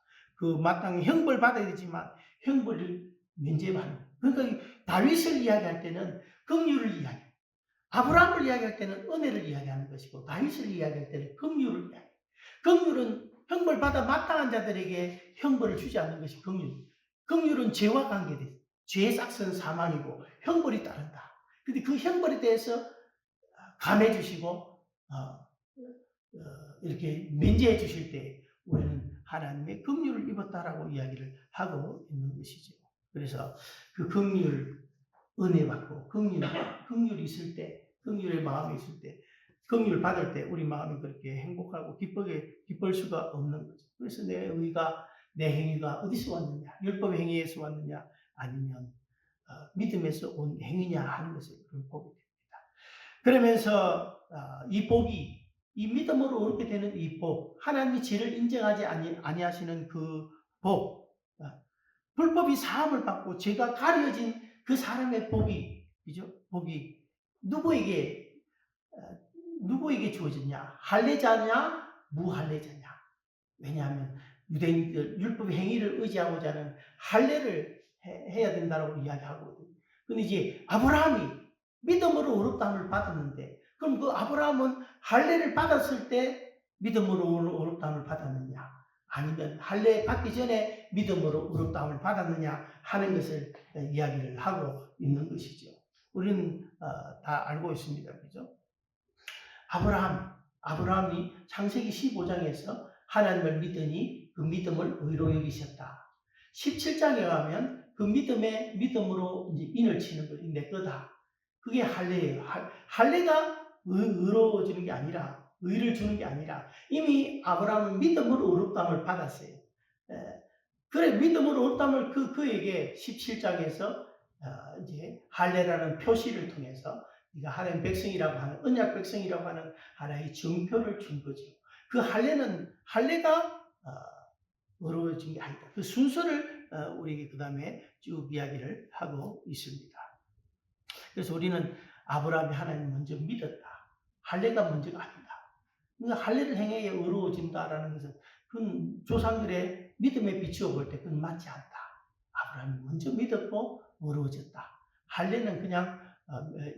마땅히 형벌 받아야 되지만 형벌을 면제받는. 그러니까 다윗을 이야기할 때는 긍휼을 이야기해요. 아브라함을 이야기할 때는 은혜를 이야기하는 것이고, 다윗을 이야기할 때는 긍휼을 이야기해요. 긍휼은 형벌 받아 마땅한 자들에게 형벌을 주지 않는 것이 긍휼. 긍휼은 죄와 관계돼요. 죄의 싹은 사망이고 형벌이 따른다. 근데 그 형벌에 대해서 감해 주시고 이렇게 면제해 주실 때 우리는 하나님의 긍휼을 입었다라고 이야기를 하고 있는 것이죠. 그래서 그 긍휼 은혜 받고 긍휼이 있을 때, 긍휼의 마음이 있을 때, 긍휼 받을 때 우리 마음이 그렇게 행복하고 기쁠 수가 없는 거죠. 그래서 내 의가, 내 행위가 어디서 왔느냐? 율법 행위에서 왔느냐? 아니면 믿음에서 온 행위냐 하는 것을 보게 됩니다. 그러면서 이 복이, 이 믿음으로 얻게 되는 이 복, 하나님이 죄를 인정하지 아니하시는 그 복, 불법이 사함을 받고 죄가 가려진 그 사람의 복이, 그죠? 복이 누구에게 주어졌냐? 할례자냐? 무할례자냐? 왜냐하면 유대인들 율법 행위를 의지하고자 하는 할례를 해야 된다고 이야기하거든요. 근데 이제 아브라함이 믿음으로 의롭다함을 받았는데, 그럼 그 아브라함은 할례를 받았을 때 믿음으로 의롭다함을 받았느냐? 아니면 할례 받기 전에 믿음으로 의롭다함을 받았느냐 하는 것을 이야기를 하고 있는 것이죠. 우리는 다 알고 있습니다. 그죠? 아브라함이 창세기 15장에서 하나님을 믿으니 그 믿음을 의로 여기셨다. 17장에 가면 그 믿음으로 이제 인을 치는 거예요. 내 거다. 그게 할례예요. 할례가 의로워지는 게 아니라, 의를 주는 게 아니라, 이미 아브라함은 믿음으로 의롭다함을 받았어요. 그래, 믿음으로 의롭다함을 그에게 17장에서 이제 할례라는 표시를 통해서 네가 하나님 백성이라고 하는, 언약 백성이라고 하는 하나의 증표를 준 거죠. 그 할례가 의로워진 게 아니다. 그 순서를 우리에게 그 다음에 쭉 이야기를 하고 있습니다. 그래서 우리는 아브라함이 하나님 먼저 믿었다. 할례가 먼저가 아니다. 그러니까 할례를 행해야 의로워진다라는 것은 그건 조상들의 믿음에 비추어 볼 때 그건 맞지 않다. 아브라함이 먼저 믿었고 의로워졌다. 할례는 그냥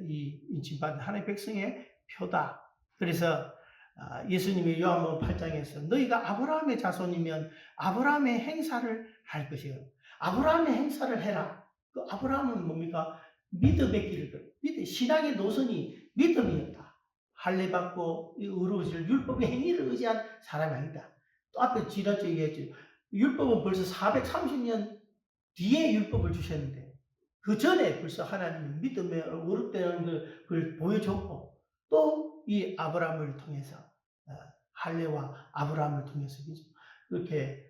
이 인침받은 하나님의 백성의 표다. 그래서 예수님이 요한복음 8장에서 너희가 아브라함의 자손이면 아브라함의 행사를 할 것이요. 아브라함의 행사를 해라. 그 아브라함은 뭡니까? 믿음의 길을, 신앙의 노선이 믿음이었다. 할례 받고 의로워질 율법의 행위를 의지한 사람이 아니다. 또 앞에 지난주에 얘기했죠. 율법은 벌써 430년 뒤에 율법을 주셨는데 그 전에 벌써 하나님이 믿음에 의롭다는 걸 보여줬고, 또 이 아브라함을 통해서 할례와 아브라함을 통해서 그렇게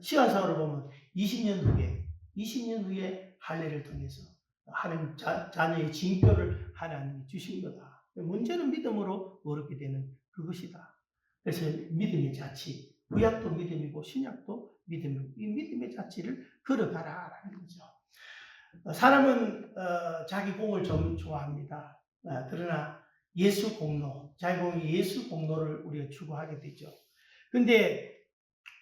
시간상으로 보면 20년 후에 할례를 통해서 하나님 자녀의 징표를 하나님이 주신 거다. 문제는 믿음으로 의롭게 되는 그것이다. 그래서 믿음의 자치, 구약도 믿음이고 신약도 믿음이고 이 믿음의 자치를 걸어가라라는 거죠. 사람은 자기 공을 좀 좋아합니다. 그러나 예수 공로, 자기 공이 예수 공로를 우리가 추구하게 되죠. 근데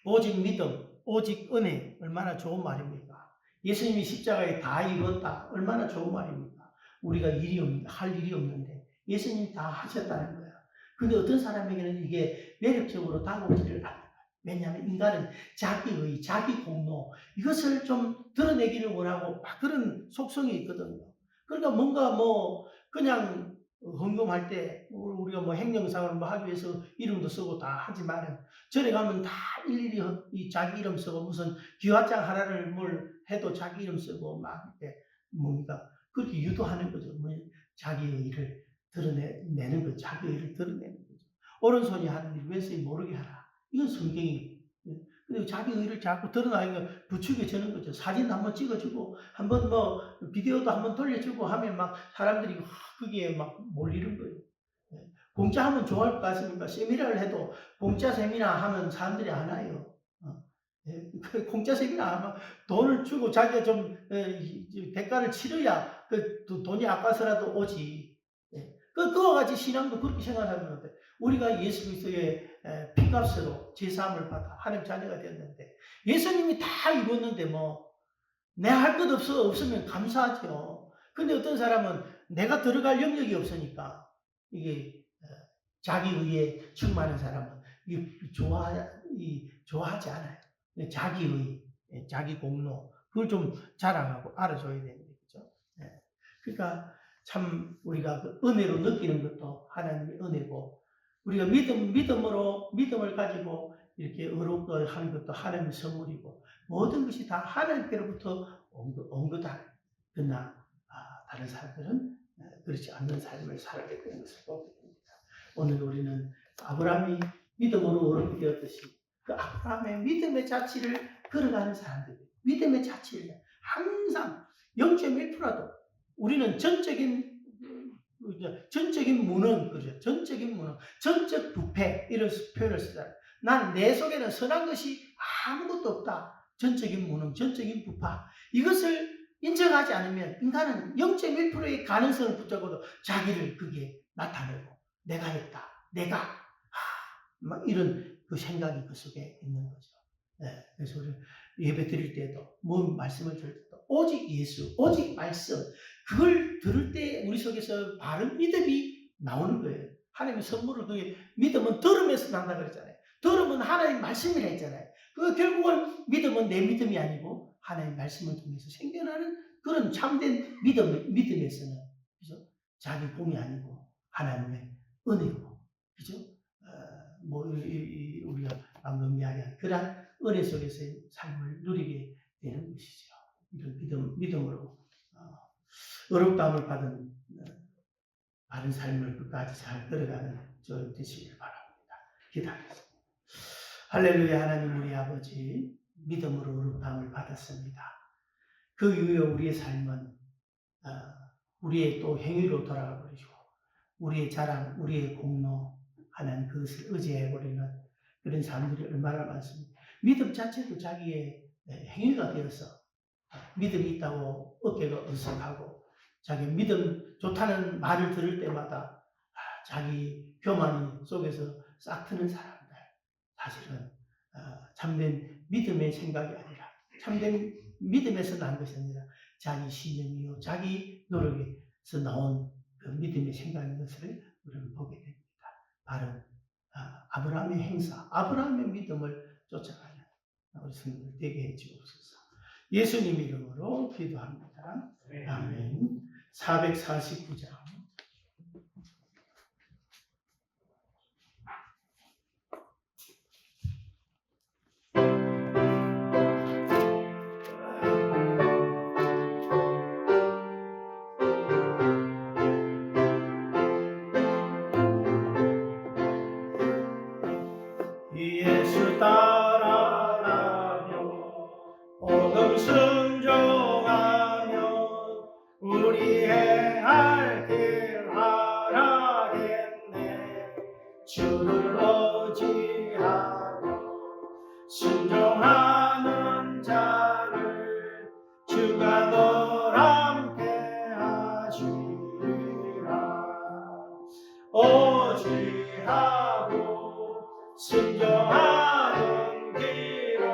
오직 믿음, 오직 은혜, 얼마나 좋은 말입니까? 예수님이 십자가에 다 이뤘다, 얼마나 좋은 말입니까? 우리가 할 일이 없는데 예수님이 다 하셨다는 거야. 근데 어떤 사람에게는 이게 매력적으로 다가오지를 않아요. 왜냐하면 인간은 자기의, 자기 공로, 이것을 좀 드러내기를 원하고 막 그런 속성이 있거든요. 그러니까 뭔가 그냥 헌금할 때 우리가 행정상을 하기 위해서 이름도 쓰고 다 하지만 절에 가면 다 일일이 이 자기 이름 쓰고 무슨 기와장 하나를 해도 자기 이름 쓰고 막 이렇게 그렇게 유도하는 거죠. 자기의 일을 드러내는 거죠. 자기의 일을 드러내는 거죠. 오른손이 하는 일 왼손이 모르게 하라. 이건 성경이에요. 근데 자기 의를 자꾸 드러나니까 부추겨 주는 거죠. 사진 한번 찍어주고, 한번 비디오도 한번 돌려주고 하면 막 사람들이 거기에 막 몰리는 거예요. 공짜 하면 좋아할 것 같습니까? 세미나를 해도 공짜 세미나 하면 사람들이 안 와요. 공짜 세미나 하면 돈을 주고 자기가 좀 대가를 치러야 그 돈이 아까서라도 오지. 그와 같이 신앙도 그렇게 생각하는 건데, 우리가 예수 그리스도의 피값으로 제사함을 받아 하나님 자녀가 되었는데, 예수님이 다 이뤘는데 내가 할 것 없으면 감사하죠. 근데 어떤 사람은 내가 들어갈 영역이 없으니까 이게 자기 의에 충만한 사람은 좋아하지 않아요. 자기 의, 자기 공로, 그걸 좀 자랑하고 알아줘야 되는 거죠. 그러니까 참 우리가 그 은혜로 느끼는 것도 하나님의 은혜고, 우리가 믿음을 가지고 이렇게 의롭게 하는 것도 하나님의 선물이고, 모든 것이 다 하나님께로부터 온 거다. 그러나 다른 사람들은 그렇지 않는 삶을 살아야 되는 것을 보게 됩니다. 오늘 우리는 아브라함이 믿음으로 어렵게 되었듯이 그 아브라함의 믿음의 자취를 걸어가는 사람들, 믿음의 자취를 항상 0.1%라도 우리는 전적인 무능, 그죠? 전적인 무능, 전적 부패 이런 표현을 쓰잖아요. 난 내 속에는 선한 것이 아무것도 없다. 전적인 무능, 전적인 부파. 이것을 인정하지 않으면 인간은 0.1%의 가능성을 붙잡고도 자기를 그게 나타내고 내가 했다. 내가 막 이런 그 생각이 그 속에 있는 거죠. 네, 그래서 우리 예배 드릴 때도 뭐 말씀을 들을 때도 오직 예수, 오직 말씀 그걸 들을 때 우리 속에서 바른 믿음이 나오는 거예요. 하나님의 선물을 그게 믿음은 들으면서 난다 그랬잖아요. 들으면 하나님 말씀이라 했잖아요. 그 결국은 믿음은 내 믿음이 아니고 하나님 말씀을 통해서 생겨나는 그런 참된 믿음에서는 그죠? 자기 공이 아니고 하나님의 은혜고 그죠? 우리가 방금 이야기한 그러한 은혜 속에서의 삶을 누리게 되는 것이죠. 이런 믿음으로 어렵다함을 받은 바른 삶을 끝까지 잘 걸어가는 저 되시길 바랍니다. 기도하겠습니다. 할렐루야. 하나님 우리 아버지 믿음으로 어렵다함을 받았습니다. 그 이후에 우리의 삶은 우리의 또 행위로 돌아가 버리고 우리의 자랑, 우리의 공로 하나님 그것을 의지해버리는 그런 사람들이 얼마나 많습니다. 믿음 자체도 자기의 행위가 되어서 믿음이 있다고 어깨가 으쓱하고 자기 믿음 좋다는 말을 들을 때마다 자기 교만 속에서 싹 트는 사람들 사실은 참된 믿음의 생각이 아니라 참된 믿음에서 난 것이 아니라 자기 신념이요 자기 노력에서 나온 그 믿음의 생각인 것을 우리는 보게 됩니다. 바로 아브라함의 행사, 아브라함의 믿음을 쫓아가는 우리 성도들 되게 해주옵소서. 예수님 이름으로 기도합니다. 아멘. 449장. 예수 따라가며 복음 순종하며 우리 행할 길 하라겠네. 주를 의지하며 순종하는 자를 주가 늘 함께 하시리라. 오지하고 순종하는 길은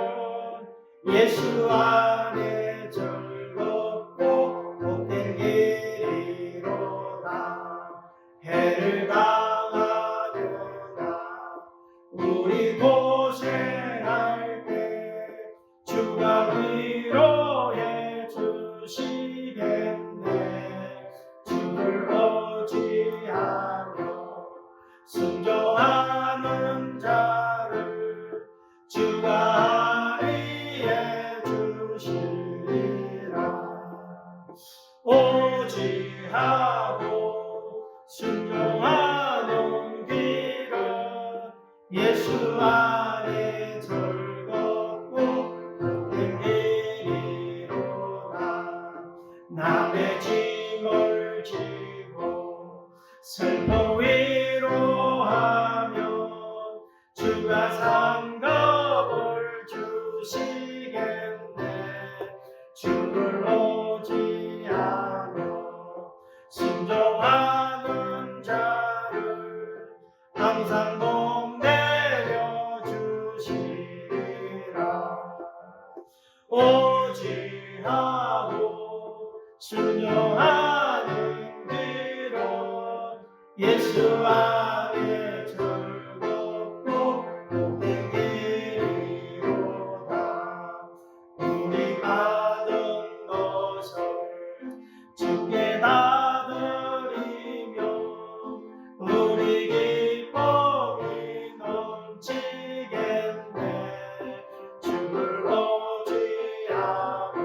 예수 안에 즐겁고 복된 길이로다. 해를 당하느나 우리 고생할 때 주가 위로해 주시겠네. 주를 의지하며 순종하는 자를 주가 안위해 주시리라. 오지하고 순종하는 길은 예수 안에 즐겁고 복된 길이로다. 남의 짐을 지고 슬픔 위로하면 주가 상급을 주시겠네. 주를 의지하며 순종하는 자를 항상 복내려 주시리라. 오지하고 순종하는 길은 예수 안에 즐겁고 복된 길이로다. 우리 받은 것을 주께 다 드리며 우리 기쁨이 넘치겠네. 주를 의지하며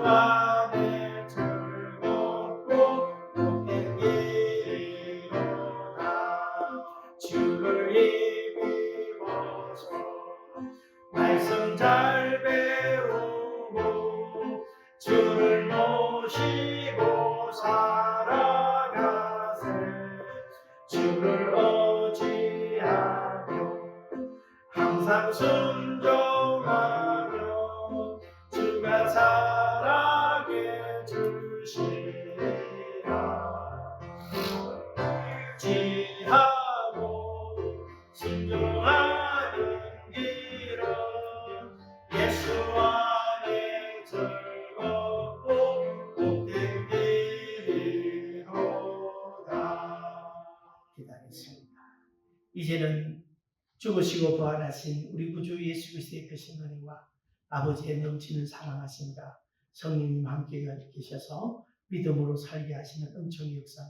안에 즐겁고 복된 길이로다. 주를 힘입어서 말씀 잘 배우고 주를 모시고 살아가세. 주를 의지하며 항상 순종하며 주가 살아게 주시리라. 지하고 순종하는 길은 예수 안에 즐겁고 복된 길이로다. 기다렸습니다. 이제는 죽으시고 부활하신 우리 구주 예수 그리스도의 크신 은혜와 아버지의 넘치는 사랑하심과 성령님 함께 계셔서 믿음으로 살게 하시는 은총의 역사가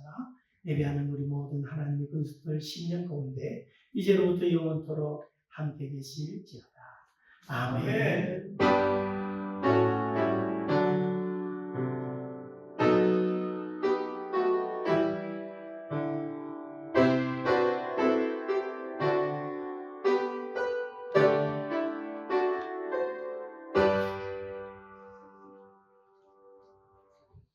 예배하는 우리 모든 하나님의 근수들 10년 가운데 이제로부터 영원토록 함께 계실지어다. 아멘.